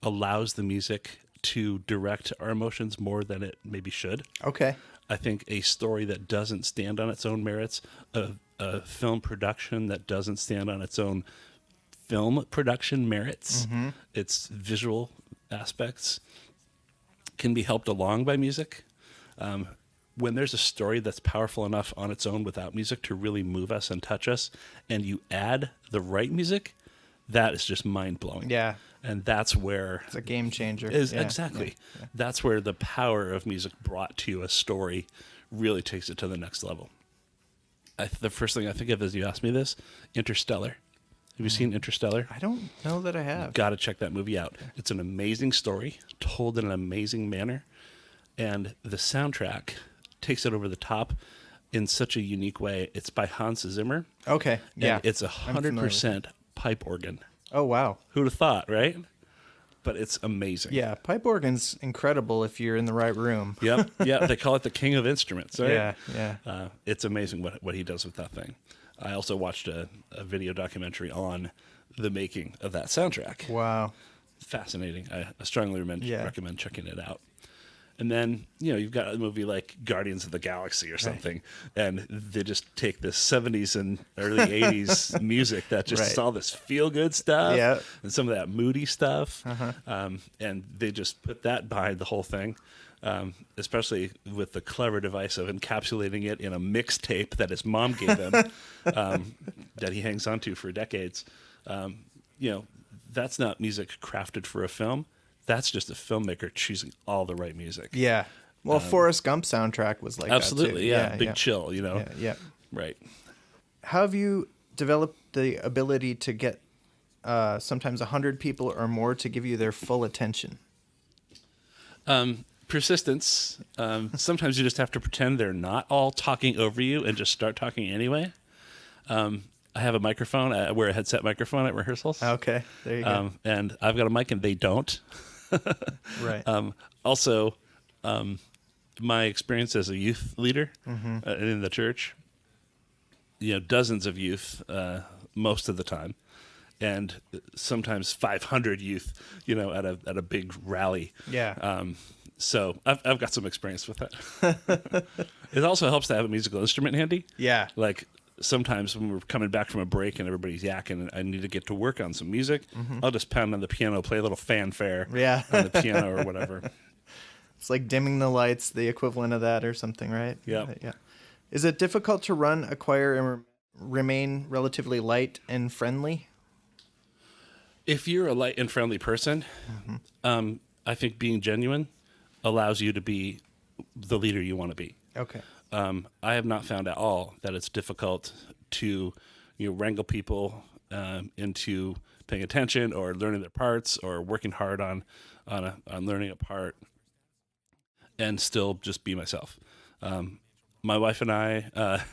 allows the music to direct our emotions more than it maybe should. Okay. I think a story that doesn't stand on its own merits, a film production that doesn't stand on its own film production merits, its visual aspects, can be helped along by music. When there's a story that's powerful enough on its own without music to really move us and touch us, and you add the right music, that is just mind-blowing. Yeah. And that's where... It's a game changer. Exactly. Yeah. That's where the power of music brought to a story really takes it to the next level. The first thing I think of as you asked me this, Interstellar. Have you seen Interstellar? I don't know that I have. Got to check that movie out. It's an amazing story, told in an amazing manner, and the soundtrack takes it over the top in such a unique way. It's by Hans Zimmer. Okay, yeah. And it's 100% pipe organ. Oh, wow. Who'd have thought, right? But it's amazing. Yeah, pipe organ's incredible if you're in the right room. Yep. Yeah, they call it the king of instruments, right? Yeah. It's amazing what he does with that thing. I also watched a video documentary on the making of that soundtrack. Wow. Fascinating. I strongly recommend checking it out. And then, you've got a movie like Guardians of the Galaxy or something, and they just take this 70s and early 80s music that just is all this feel-good stuff and some of that moody stuff, and they just put that behind the whole thing, especially with the clever device of encapsulating it in a mixtape that his mom gave him that he hangs on to for decades. That's not music crafted for a film. That's just a filmmaker choosing all the right music. Yeah. Well, Forrest Gump soundtrack was like absolutely, that too. Big chill, Yeah. Right. How have you developed the ability to get sometimes 100 people or more to give you their full attention? Persistence. Sometimes you just have to pretend they're not all talking over you and just start talking anyway. I have a microphone. I wear a headset microphone at rehearsals. Okay, there you go. And I've got a mic and they don't. Right. Also, my experience as a youth leader in the church, dozens of youth most of the time, and sometimes 500 youth, at a big rally. Yeah. So I've got some experience with that. It also helps to have a musical instrument handy. Yeah. Like sometimes when we're coming back from a break and everybody's yakking and I need to get to work on some music, I'll just pound on the piano, play a little fanfare on the piano or whatever. It's like dimming the lights, the equivalent of that or something, right? Yeah. Is it difficult to run a choir and remain relatively light and friendly? If you're a light and friendly person, I think being genuine allows you to be the leader you want to be. Okay. I have not found at all that it's difficult to, wrangle people into paying attention or learning their parts or working hard on learning a part, and still just be myself. My wife and I,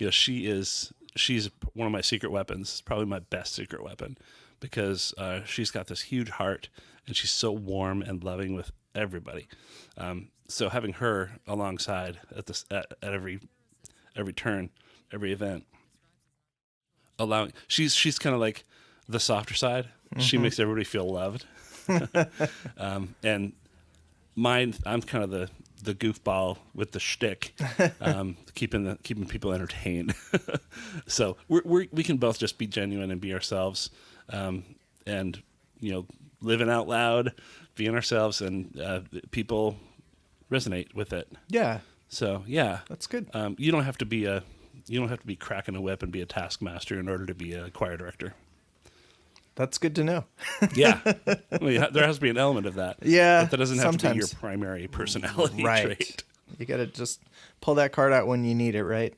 she's one of my secret weapons, probably my best secret weapon, because she's got this huge heart and she's so warm and loving with everybody. So having her alongside at every turn, every event, she's kind of like the softer side. She makes everybody feel loved. And mine, I'm kind of the goofball with the shtick, keeping people entertained. So we can both just be genuine and be ourselves, and living out loud, being ourselves, and people resonate with it. Yeah. So yeah, that's good. You don't have to be cracking a whip and be a taskmaster in order to be a choir director. That's good to know. Yeah. There has to be an element of that. Yeah. But that doesn't have to be your sometimes. primary personality Right. trait. You got to just pull that card out when you need it, right?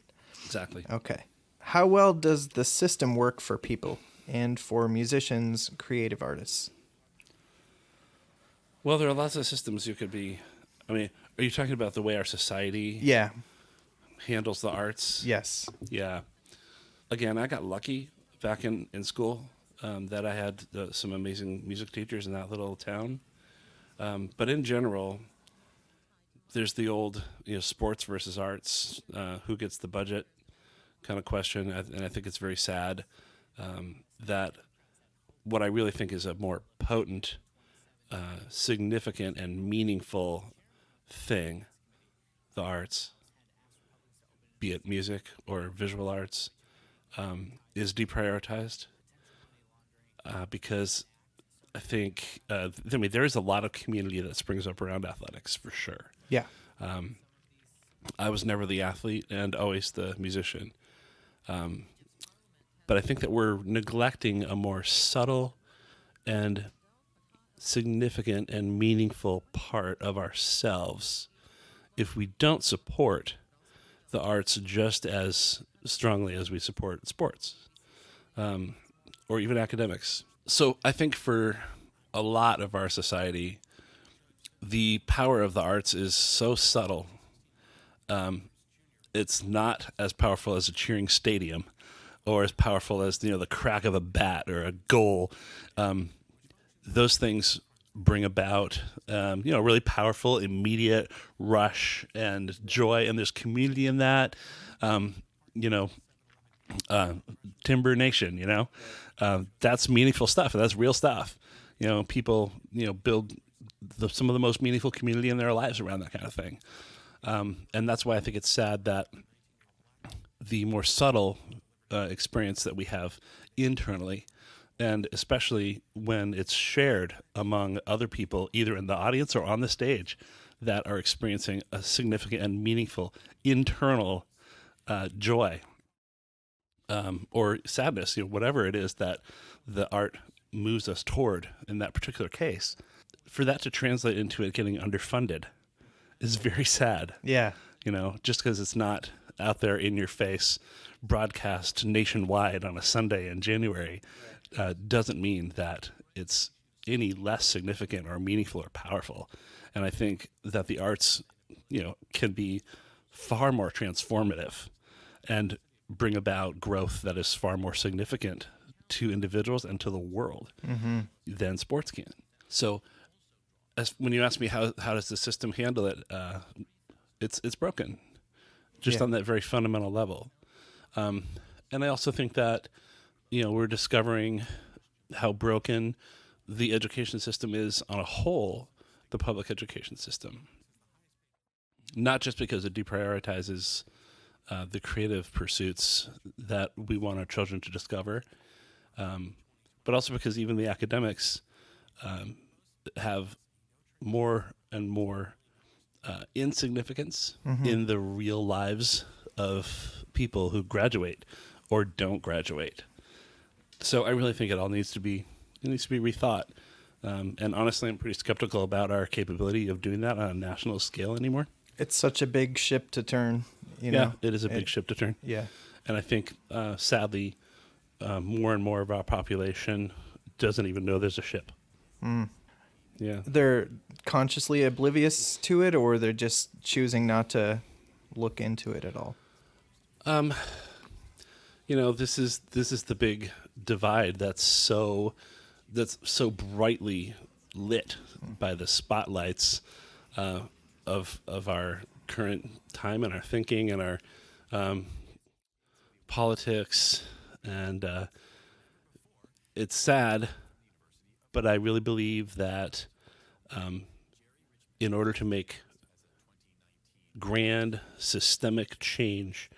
Exactly. Okay. How well does the system work for people and for musicians, creative artists? Well, there are lots of systems you could be. I mean, are you talking about the way our society Yeah. handles the arts? Yes. Yeah. Again, I got lucky back in school that I had some amazing music teachers in that little town. But in general, there's the old sports versus arts, who gets the budget kind of question. And I think it's very sad that what I really think is a more potent, significant, and meaningful thing, the arts, be it music or visual arts, is deprioritized. because I think, there is a lot of community that springs up around athletics for sure. Yeah. I was never the athlete and always the musician. But I think that we're neglecting a more subtle and significant and meaningful part of ourselves if we don't support the arts just as strongly as we support sports, or even academics. So I think for a lot of our society, the power of the arts is so subtle. It's not as powerful as a cheering stadium, or as powerful as the crack of a bat or a goal. Those things bring about really powerful, immediate rush and joy, and there's community in that. Timber Nation, that's meaningful stuff, and that's real stuff. People build some of the most meaningful community in their lives around that kind of thing. And that's why I think it's sad that the more subtle experience that we have internally, and especially when it's shared among other people, either in the audience or on the stage, that are experiencing a significant and meaningful internal joy or sadness, whatever it is that the art moves us toward in that particular case, for that to translate into it getting underfunded is very sad. Yeah. Just because it's not out there in your face, broadcast nationwide on a Sunday in January, doesn't mean that it's any less significant or meaningful or powerful. And I think that the arts, can be far more transformative and bring about growth that is far more significant to individuals and to the world than sports can. So when you ask me how does the system handle it, it's broken, just on that very fundamental level. And I also think that, we're discovering how broken the education system is on a whole, the public education system. Not just because it deprioritizes the creative pursuits that we want our children to discover, but also because even the academics have more and more insignificance in the real lives of people who graduate or don't graduate. So I really think it all needs to be rethought. And honestly, I'm pretty skeptical about our capability of doing that on a national scale anymore. It's such a big ship to turn. Yeah, it is a big ship to turn. Yeah. And I think, sadly, more and more of our population doesn't even know there's a ship. Yeah. They're consciously oblivious to it, or they're just choosing not to look into it at all. This is the big divide that's so brightly lit by the spotlights of our current time and our thinking and our politics, and it's sad, but I really believe that in order to make grand systemic change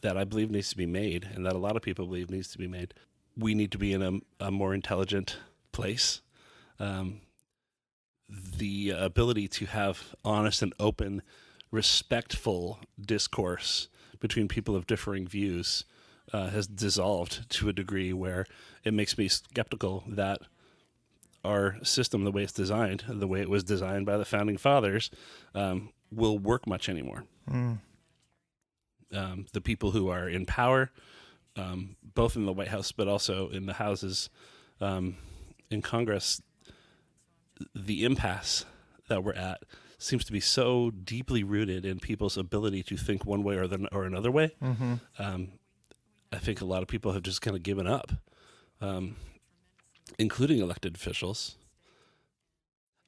that I believe needs to be made, and that a lot of people believe needs to be made, we need to be in a more intelligent place. The ability to have honest and open, respectful discourse between people of differing views has dissolved to a degree where it makes me skeptical that our system, the way it's designed, the way it was designed by the founding fathers, will work much anymore. The people who are in power, both in the White House but also in the houses in Congress, the impasse that we're at seems to be so deeply rooted in people's ability to think one way or another way. I think a lot of people have just kind of given up, including elected officials.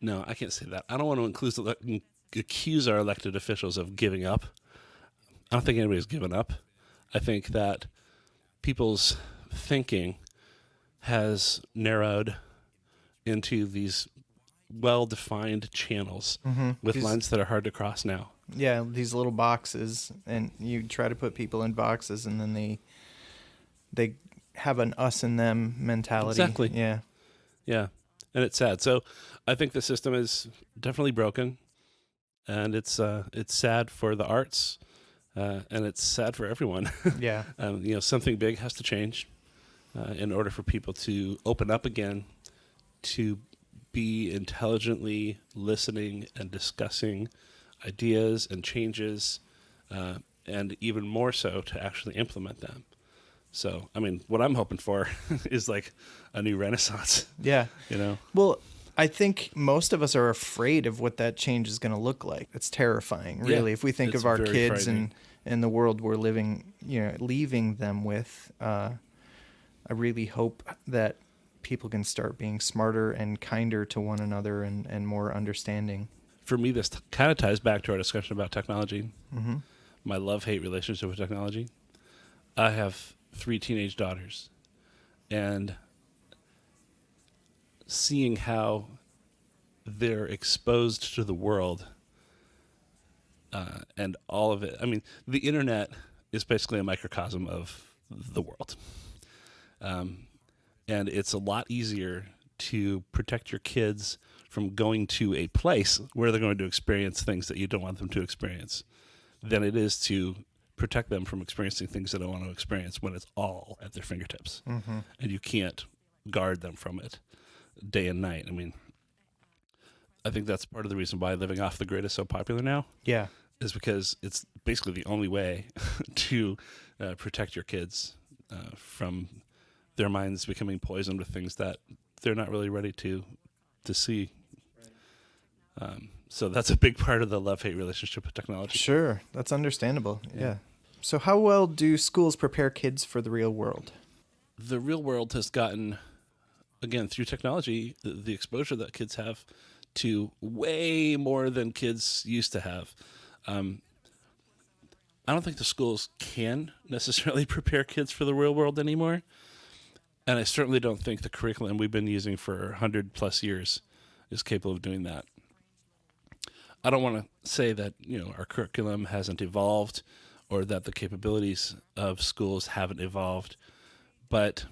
No, I can't say that. I don't want to accuse our elected officials of giving up. I don't think anybody's given up. I think that people's thinking has narrowed into these well-defined channels with lines that are hard to cross now. Yeah, these little boxes, and you try to put people in boxes, and then they have an us and them mentality. Exactly. Yeah. Yeah. And it's sad. So I think the system is definitely broken, and it's sad for the arts, and it's sad for everyone. Yeah. Something big has to change in order for people to open up again, to be intelligently listening and discussing ideas and changes, and even more so to actually implement them. So, I mean, what I'm hoping for is like a new renaissance. Yeah. Well, I think most of us are afraid of what that change is going to look like. It's terrifying, really. Yeah, If we think it's of our very kids frightening. and the world we're living, leaving them with, I really hope that people can start being smarter and kinder to one another and more understanding. For me, this kind of ties back to our discussion about technology. Mm-hmm. My love-hate relationship with technology. I have 3 teenage daughters, and seeing how they're exposed to the world and all of it. I mean, the internet is basically a microcosm of the world. And it's a lot easier to protect your kids from going to a place where they're going to experience things that you don't want them to experience than it is to protect them from experiencing things they don't want to experience when it's all at their fingertips. Mm-hmm. And you can't guard them from it day and night. I mean, I think that's part of the reason why living off the grid is so popular now, Yeah. is because it's basically the only way to protect your kids from their minds becoming poisoned with things that they're not really ready to see. So that's a big part of the love-hate relationship with technology. Sure. That's understandable. Yeah. So how well do schools prepare kids for the real world? The real world has gotten, again, through technology, the exposure that kids have to way more than kids used to have. I don't think the schools can necessarily prepare kids for the real world anymore. And I certainly don't think the curriculum we've been using for 100 plus years is capable of doing that. I don't want to say that, our curriculum hasn't evolved or that the capabilities of schools haven't evolved, but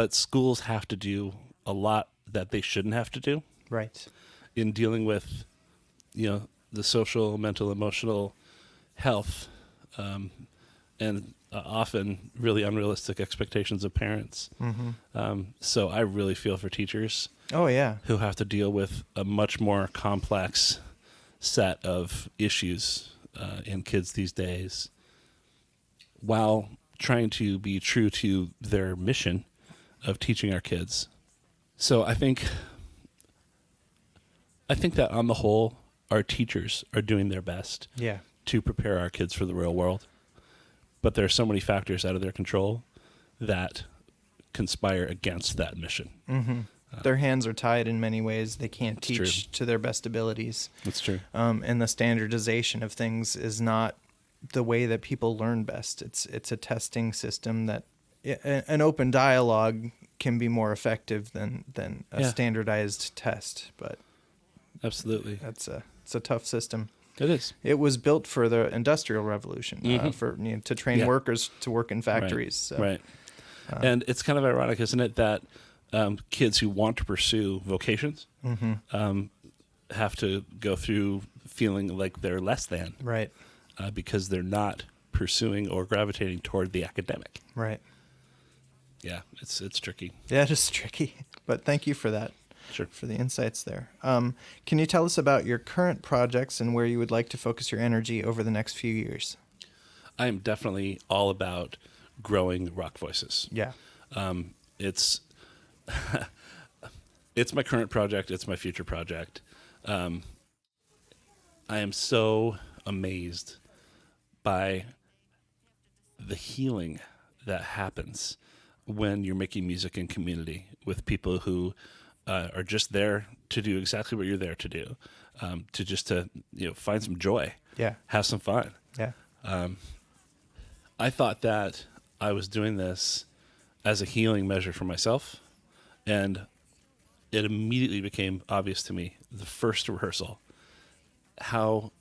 schools have to do a lot that they shouldn't have to do. Right. In dealing with, the social, mental, emotional health, and often really unrealistic expectations of parents. Mm-hmm. So I really feel for teachers Oh, yeah. who have to deal with a much more complex set of issues in kids these days, while trying to be true to their mission of teaching our kids. So I think that on the whole, our teachers are doing their best Yeah. to prepare our kids for the real world. But there are so many factors out of their control that conspire against that mission. Mm-hmm. Their hands are tied in many ways. They can't True. teach to their best abilities. That's true. And the standardization of things is not the way that people learn best. It's a testing system that an open dialogue can be more effective than a standardized test. But Absolutely. it's a tough system. It is. It was built for the Industrial Revolution, to train workers to work in factories. Right. So. Right. And it's kind of ironic, isn't it, that kids who want to pursue vocations have to go through feeling like they're less than, Right. Because they're not pursuing or gravitating toward the academic. Right. Yeah, it's tricky. Yeah, it is tricky. But thank you for that. Sure. For the insights there. Can you tell us about your current projects and where you would like to focus your energy over the next few years? I am definitely all about growing Rock Voices. Yeah. It's it's my current project. It's my future project. I am so amazed by the healing that happens when you're making music in community with people who are just there to do exactly what you're there to do, to find some joy, have some fun. Yeah. I thought that I was doing this as a healing measure for myself, and it immediately became obvious to me, the first rehearsal, how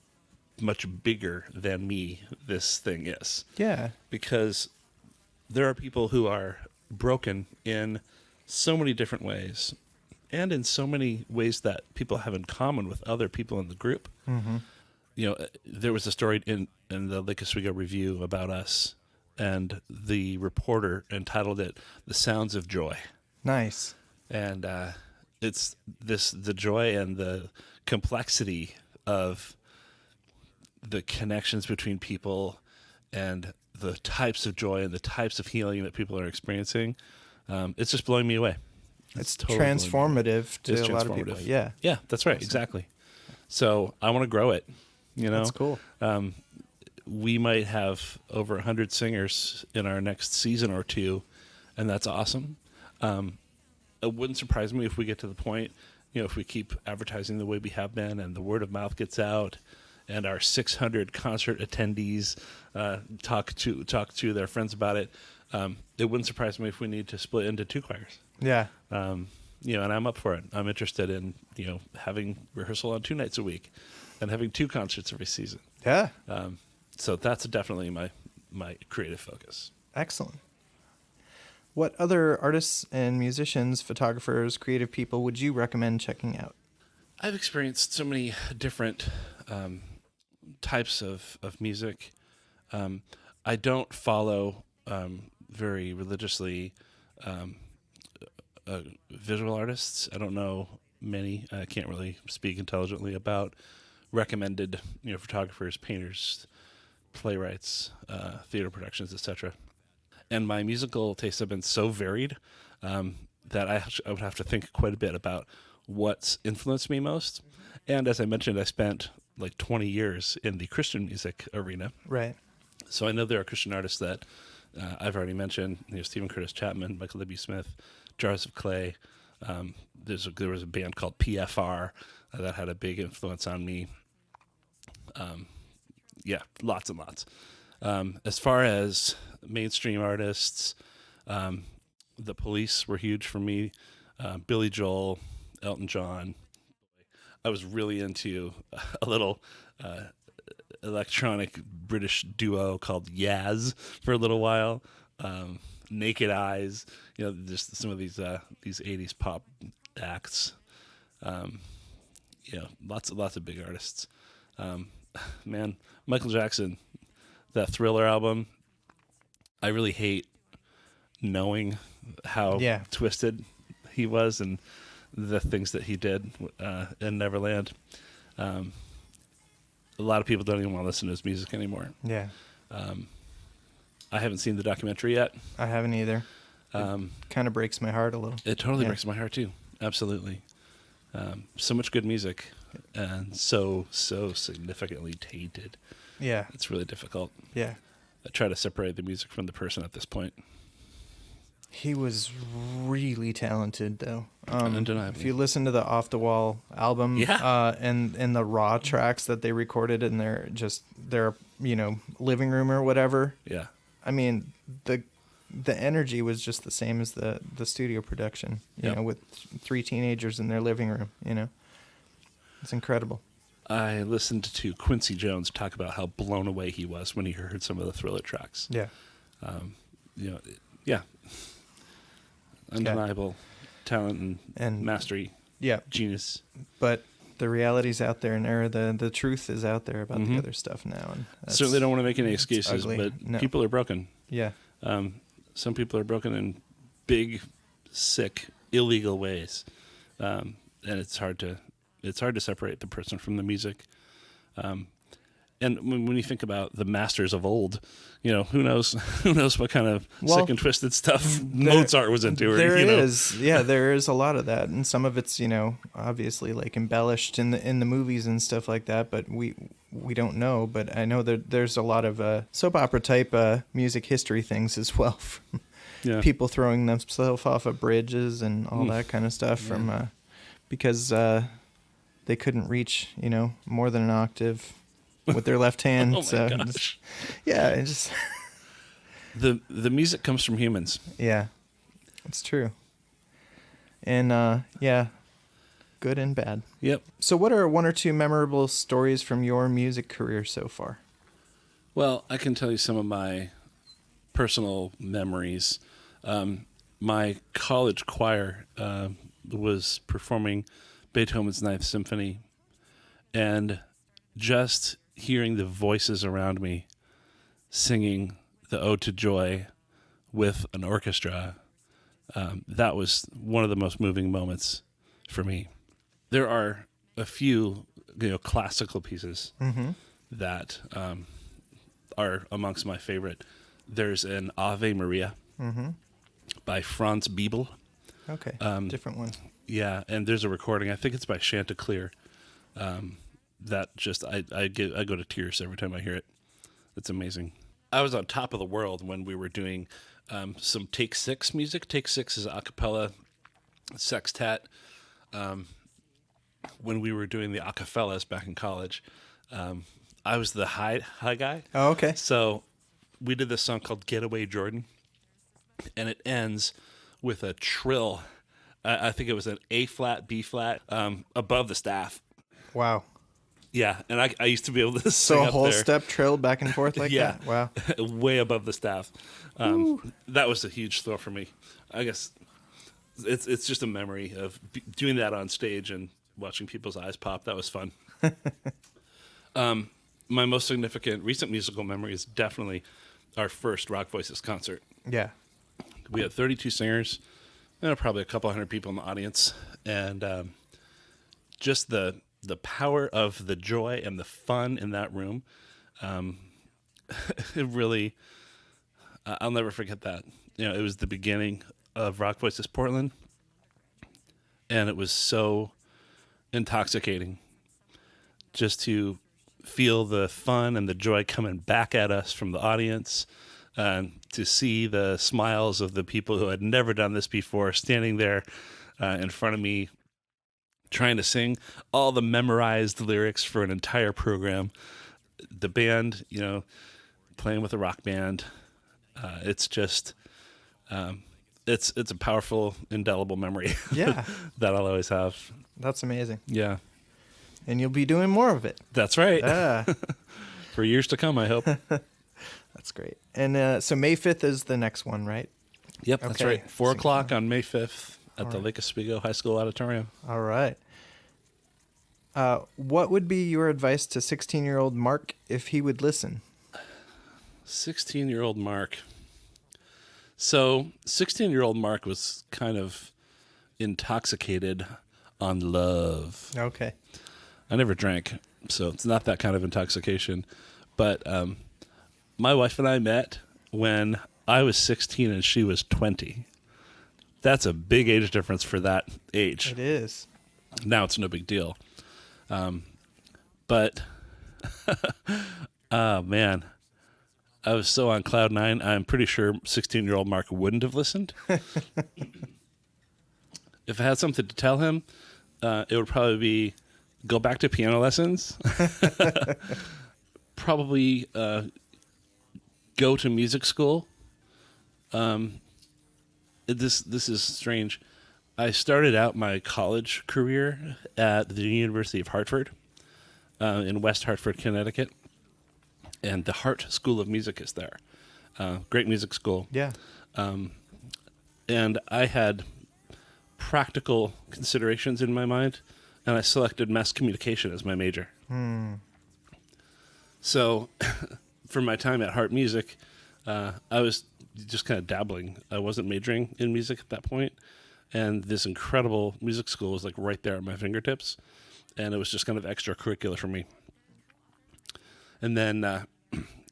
much bigger than me this thing is. Yeah. Because there are people who are broken in so many different ways, and in so many ways that people have in common with other people in the group. Mm-hmm. There was a story in the Lake Oswego Review about us, and the reporter entitled it "The Sounds of Joy." Nice. And it's the joy and the complexity of the connections between people and the types of joy and the types of healing that people are experiencing. It's just blowing me away. It's totally blowing me away. transformative to It's a lot of people. transformative. Yeah. Yeah, that's right. Awesome. Exactly. So I want to grow it. That's cool. We might have over 100 singers in our next season or two, and that's awesome. It wouldn't surprise me if we get to the point, if we keep advertising the way we have been and the word of mouth gets out and our 600 concert attendees talk to their friends about it. It wouldn't surprise me if we need to split into 2 choirs. Yeah. And I'm up for it. I'm interested in, having rehearsal on 2 nights a week and having 2 concerts every season. Yeah. So that's definitely my creative focus. Excellent. What other artists and musicians, photographers, creative people would you recommend checking out? I've experienced so many different types of music. I don't follow very religiously visual artists. I don't know many. I can't really speak intelligently about recommended photographers, painters, playwrights, theater productions, etc. And my musical tastes have been so varied that I would have to think quite a bit about what's influenced me most. And as I mentioned, I spent like 20 years in the Christian music arena. Right. So I know there are Christian artists that I've already mentioned, Stephen Curtis Chapman, Michael W. Smith, Jars of Clay. There was a band called PFR that had a big influence on me. Lots and lots. As far as mainstream artists, the Police were huge for me. Billy Joel, Elton John. I was really into a little electronic British duo called Yaz for a little while. Naked Eyes, just some of these 80s pop acts. Lots of big artists. Man, Michael Jackson, that Thriller album, I really hate knowing how twisted he was and the things that he did in Neverland. A lot of people don't even want to listen to his music anymore. Yeah. I haven't seen the documentary yet. I haven't either. Kind of breaks my heart a little. It totally breaks my heart too. Absolutely. So much good music and so significantly tainted. Yeah. It's really difficult. Yeah. I try to separate the music from the person at this point. He was really talented, though. Undeniably. If you listen to the Off the Wall album, and the raw tracks that they recorded in their living room or whatever, I mean the energy was just the same as the studio production. With 3 teenagers in their living room. It's incredible. I listened to Quincy Jones talk about how blown away he was when he heard some of the Thriller tracks. Yeah. Undeniable talent and mastery. Yeah. Genius. But the reality's out there, and the truth is out there about the other stuff now. And certainly don't want to make any excuses, but people are broken. Yeah. Some people are broken in big, sick, illegal ways, and it's hard to separate the person from the music. And when you think about the masters of old, who knows what kind of sick and twisted stuff Mozart was into. There is a lot of that, and some of it's obviously like embellished in the movies and stuff like that. But we don't know. But I know that there's a lot of soap opera type music history things as well. People throwing themselves off of bridges and all that kind of stuff from because they couldn't reach more than an octave with their left hand. Oh my gosh. It just the music comes from humans. Yeah, it's true. And good and bad. Yep. So what are 1 or 2 memorable stories from your music career so far? Well, I can tell you some of my personal memories. my college choir was performing Beethoven's Ninth Symphony, and just hearing the voices around me singing the Ode to Joy with an orchestra, that was one of the most moving moments for me. There are a few, classical pieces that are amongst my favorite. There's an Ave Maria by Franz Biebel. Okay, different one. Yeah, and there's a recording. I think it's by Chanticleer. That just I go to tears every time I hear it. It's amazing. I was on top of the world when we were doing some Take Six music. Take Six is a cappella sextet. When we were doing the acapellas back in college, I was the high guy. Oh, okay. So we did this song called Getaway Jordan, and it ends with a trill. I think it was an A flat, B flat, above the staff. Wow. Yeah, and I used to be able to sing So a up whole there. step trill back and forth like Yeah. that? Wow. Way above the staff. That was a huge thrill for me. I guess it's just a memory of doing that on stage and watching people's eyes pop. That was fun. My most significant recent musical memory is definitely our first Rock Voices concert. Yeah. We had 32 singers, probably a couple hundred people in the audience, and just the power of the joy and the fun in that room. It really, I'll never forget that. It was the beginning of Rock Voices Portland, and it was so intoxicating just to feel the fun and the joy coming back at us from the audience, to see the smiles of the people who had never done this before standing there in front of me trying to sing all the memorized lyrics for an entire program. The band, playing with a rock band. It's just, it's a powerful, indelible memory. Yeah. that I'll always have. That's amazing. Yeah. And you'll be doing more of it. That's right. Yeah. For years to come, I hope. That's great. And so May 5th is the next one, right? Yep, that's Okay. right. 4 o'clock on May 5th at the Lake Oswego High School Auditorium. All right. What would be your advice to 16-year-old Mark if he would listen? 16-year-old Mark. So 16-year-old Mark was kind of intoxicated on love. Okay. I never drank, so it's not that kind of intoxication. But my wife and I met when I was 16 and she was 20. That's a big age difference for that age. It is. Now it's no big deal. But, oh man, I was so on cloud nine. I'm pretty sure 16-year-old Mark wouldn't have listened. If I had something to tell him, it would probably be go back to piano lessons. Probably go to music school. This is strange. I started out my college career at the University of Hartford in West Hartford, Connecticut, and the Hart School of Music is there. Great music school. Yeah. And I had practical considerations in my mind, and I selected mass communication as my major. So for my time at Hart Music, I was just kind of dabbling. I wasn't majoring in music at that point, and this incredible music school was like right there at my fingertips, and it was just kind of extracurricular for me. And then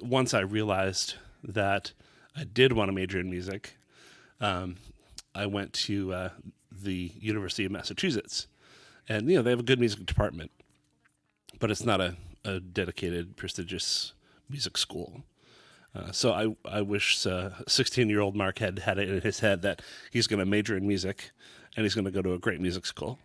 once I realized that I did want to major in music, I went to the University of Massachusetts, and they have a good music department, but it's not a dedicated, prestigious music school. So I wish 16-year-old Mark had it in his head that he's going to major in music and he's going to go to a great music school.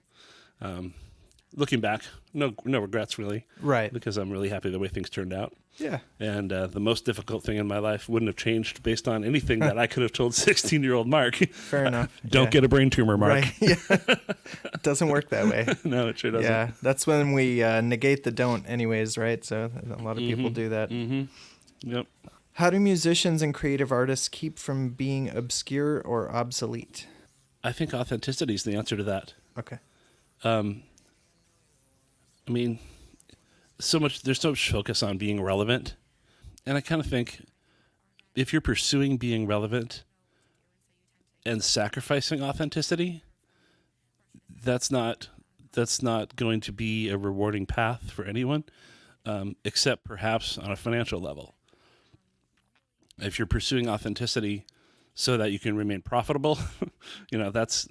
Looking back, no regrets really. Right. Because I'm really happy the way things turned out. Yeah. And the most difficult thing in my life wouldn't have changed based on anything that I could have told 16-year-old Mark. Fair enough. Don't get a brain tumor, Mark. Right. Yeah. It doesn't work that way. No, it sure doesn't. Yeah. That's when we negate the don't anyways, right? So a lot of people do that. Mm-hmm. Yep. How do musicians and creative artists keep from being obscure or obsolete? I think authenticity is the answer to that. Okay. I mean, there's so much focus on being relevant. And I kind of think if you're pursuing being relevant and sacrificing authenticity, that's not going to be a rewarding path for anyone, except perhaps on a financial level. If you're pursuing authenticity so that you can remain profitable, that's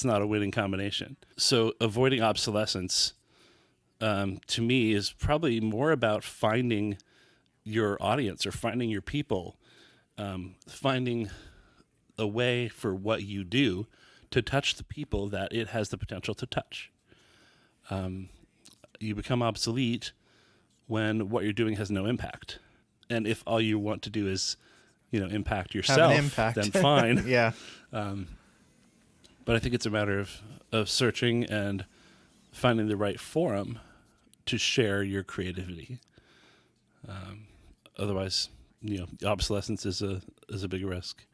not a winning combination. So avoiding obsolescence, to me, is probably more about finding your audience or finding your people, finding a way for what you do to touch the people that it has the potential to touch. You become obsolete when what you're doing has no impact. And if all you want to do is, impact yourself, Have an impact. then fine. Yeah. But I think it's a matter of searching and finding the right forum to share your creativity. Otherwise, obsolescence is a big risk.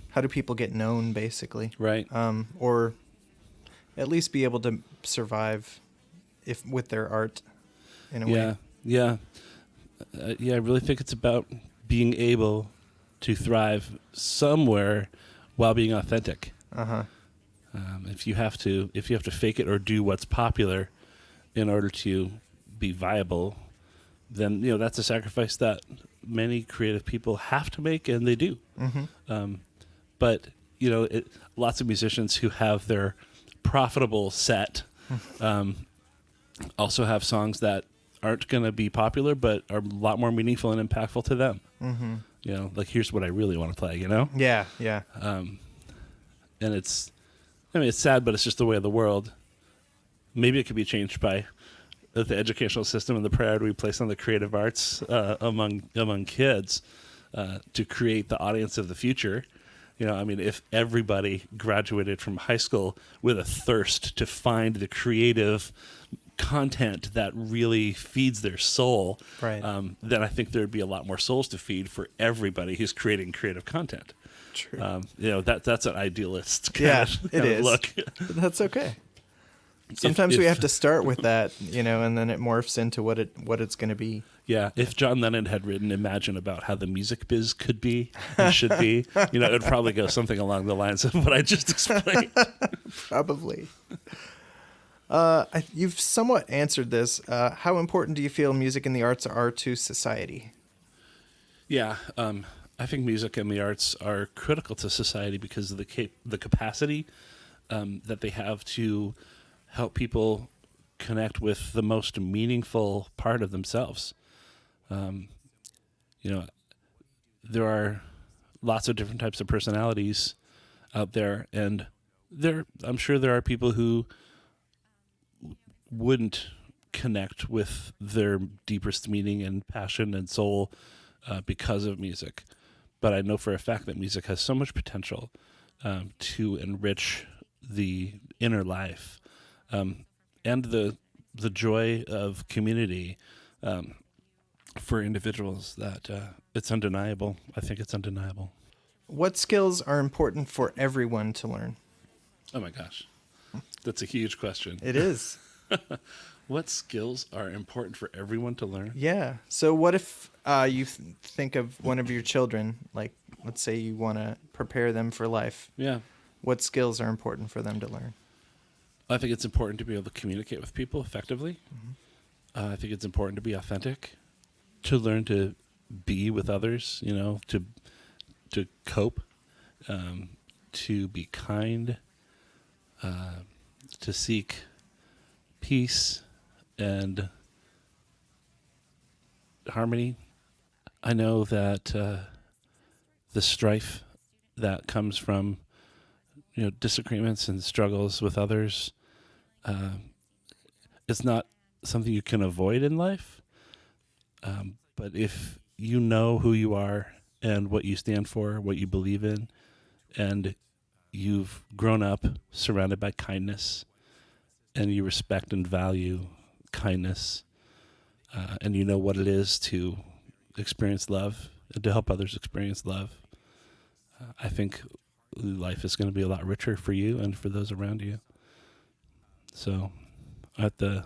How do people get known, basically? Right. Or at least be able to survive with their art in a way. Yeah. I really think it's about being able to thrive somewhere while being authentic. Uh-huh. If you have to fake it or do what's popular in order to be viable, then that's a sacrifice that many creative people have to make, and they do. Mm-hmm. But lots of musicians who have their profitable set also have songs that aren't going to be popular, but are a lot more meaningful and impactful to them. Mm-hmm. Like, here's what I really want to play. Yeah. And it's sad, but it's just the way of the world. Maybe it could be changed by the educational system and the priority we place on the creative arts among kids to create the audience of the future. If everybody graduated from high school with a thirst to find the creative content that really feeds their soul, right, then I think there'd be a lot more souls to feed for everybody who's creating creative content. True. That's an idealist kind of is. look. That's okay. Sometimes we have to start with that, and then it morphs into what it's going to be. Yeah, if John Lennon had written Imagine about how the music biz could be and should be, it would probably go something along the lines of what I just explained. Probably. You've somewhat answered this. How important do you feel music and the arts are to society? Yeah, I think music and the arts are critical to society because of the capacity that they have to help people connect with the most meaningful part of themselves. There are lots of different types of personalities out there, and I'm sure there are people who wouldn't connect with their deepest meaning and passion and soul because of music. But I know for a fact that music has so much potential to enrich the inner life and the joy of community for individuals that it's undeniable. I think it's undeniable. What skills are important for everyone to learn? Oh my gosh, that's a huge question. It is. What skills are important for everyone to learn? Yeah. So what if you think of one of your children, like let's say you want to prepare them for life. Yeah. What skills are important for them to learn? I think it's important to be able to communicate with people effectively. Mm-hmm. I think it's important to be authentic, to learn to be with others, to cope, to be kind, to seek peace and harmony. I know that the strife that comes from disagreements and struggles with others is not something you can avoid in life. But if you know who you are and what you stand for, what you believe in, and you've grown up surrounded by kindness, and you respect and value kindness, and you know what it is to experience love, to help others experience love, I think life is going to be a lot richer for you and for those around you. So at the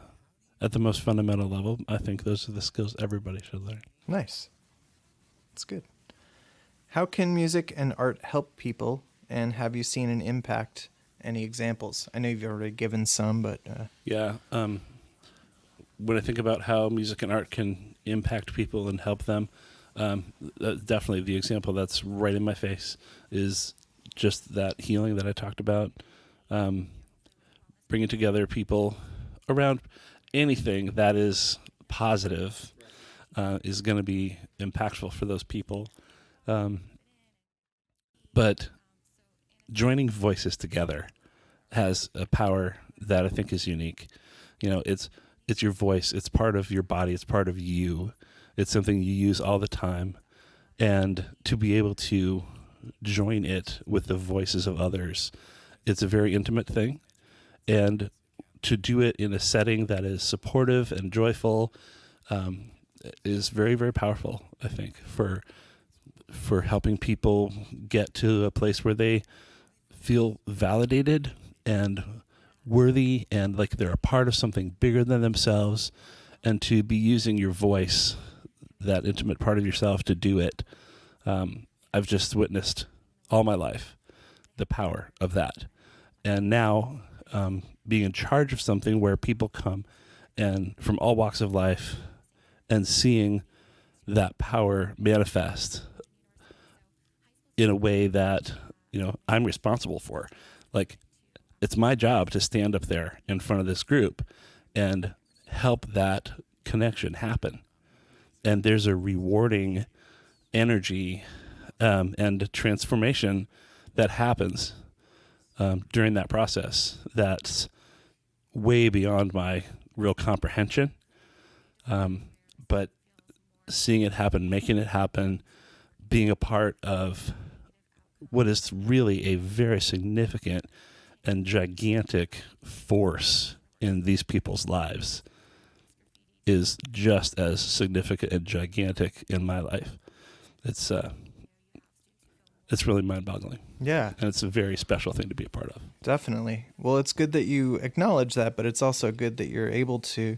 most fundamental level, I think those are the skills everybody should learn. Nice. That's good. How can music and art help people, and have you seen an impact? Any examples? I know you've already given some, but... Yeah. When I think about how music and art can impact people and help them, definitely the example that's right in my face is just that healing that I talked about. Bringing together people around anything that is positive is going to be impactful for those people. But joining voices together has a power that I think is unique. It's your voice. It's part of your body. It's part of you. It's something you use all the time. And to be able to join it with the voices of others, it's a very intimate thing. And to do it in a setting that is supportive and joyful is very, very powerful, I think, for helping people get to a place where they feel validated and worthy and like they're a part of something bigger than themselves, and to be using your voice, that intimate part of yourself, to do it. I've just witnessed all my life the power of that. And now being in charge of something where people come and from all walks of life and seeing that power manifest in a way that, I'm responsible for. Like, it's my job to stand up there in front of this group and help that connection happen. And there's a rewarding energy and transformation that happens during that process that's way beyond my real comprehension. But seeing it happen, making it happen, being a part of what is really a very significant and gigantic force in these people's lives is just as significant and gigantic in my life. It's really mind-boggling. Yeah. And it's a very special thing to be a part of. Definitely. Well, it's good that you acknowledge that, but it's also good that you're able to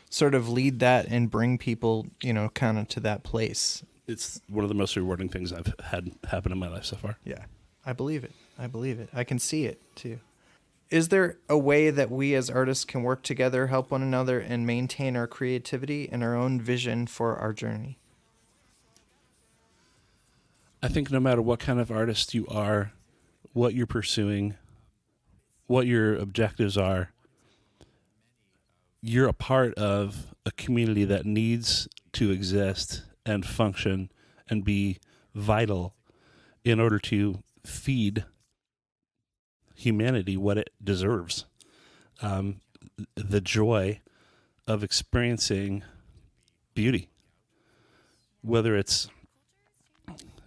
sort of lead that and bring people, kind of to that place. It's one of the most rewarding things I've had happen in my life so far. Yeah, I believe it. I can see it too. Is there a way that we as artists can work together, help one another, and maintain our creativity and our own vision for our journey? I think no matter what kind of artist you are, what you're pursuing, what your objectives are, you're a part of a community that needs to exist and function and be vital in order to feed humanity what it deserves. The joy of experiencing beauty, whether it's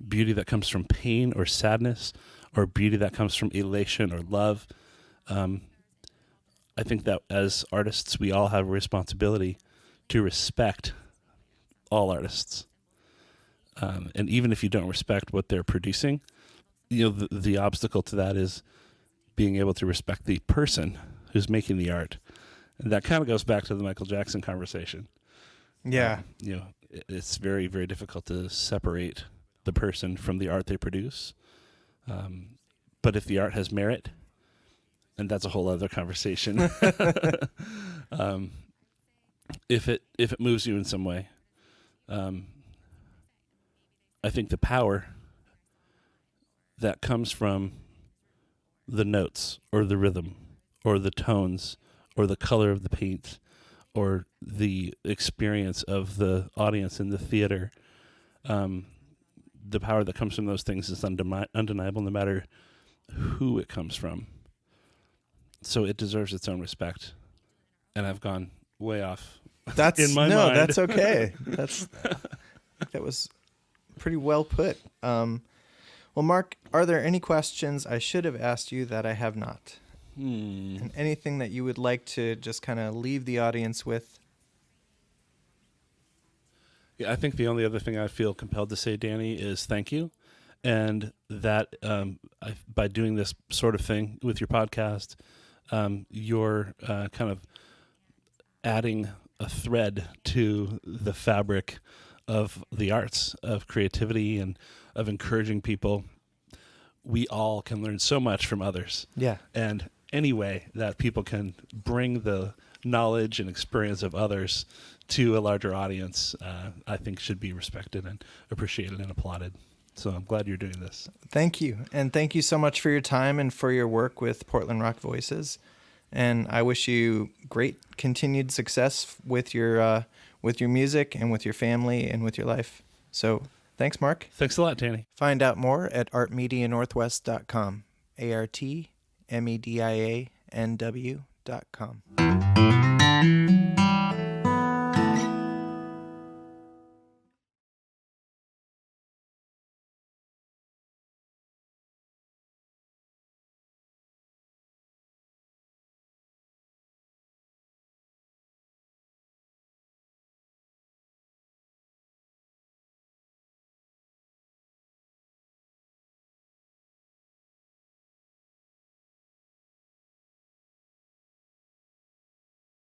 beauty that comes from pain or sadness, or beauty that comes from elation or love. I think that as artists, we all have a responsibility to respect all artists. And even if you don't respect what they're producing, the obstacle to that is being able to respect the person who's making the art. And that kind of goes back to the Michael Jackson conversation. Yeah. It's very, very difficult to separate the person from the art they produce. But if the art has merit, and that's a whole other conversation. If it moves you in some way, I think the power that comes from the notes or the rhythm or the tones or the color of the paint or the experience of the audience in the theater, the power that comes from those things is undeniable no matter who it comes from. So it deserves its own respect. And I've gone way off in my mind. That's okay. That was pretty well put. Well, Mark, are there any questions I should have asked you that I have not? And anything that you would like to just kind of leave the audience with? Yeah, I think the only other thing I feel compelled to say, Danny, is thank you. And that by doing this sort of thing with your podcast, you're kind of adding a thread to the fabric of the arts, of creativity, and of encouraging people. We all can learn so much from others. Yeah. And any way that people can bring the knowledge and experience of others to a larger audience, I think should be respected and appreciated and applauded. So I'm glad you're doing this. Thank you. And thank you so much for your time and for your work with Portland Rock Voices. And I wish you great continued success with your music and with your family and with your life. So thanks, Mark. Thanks a lot, Danny. Find out more at artmedianorthwest.com. ARTMediaNW.com.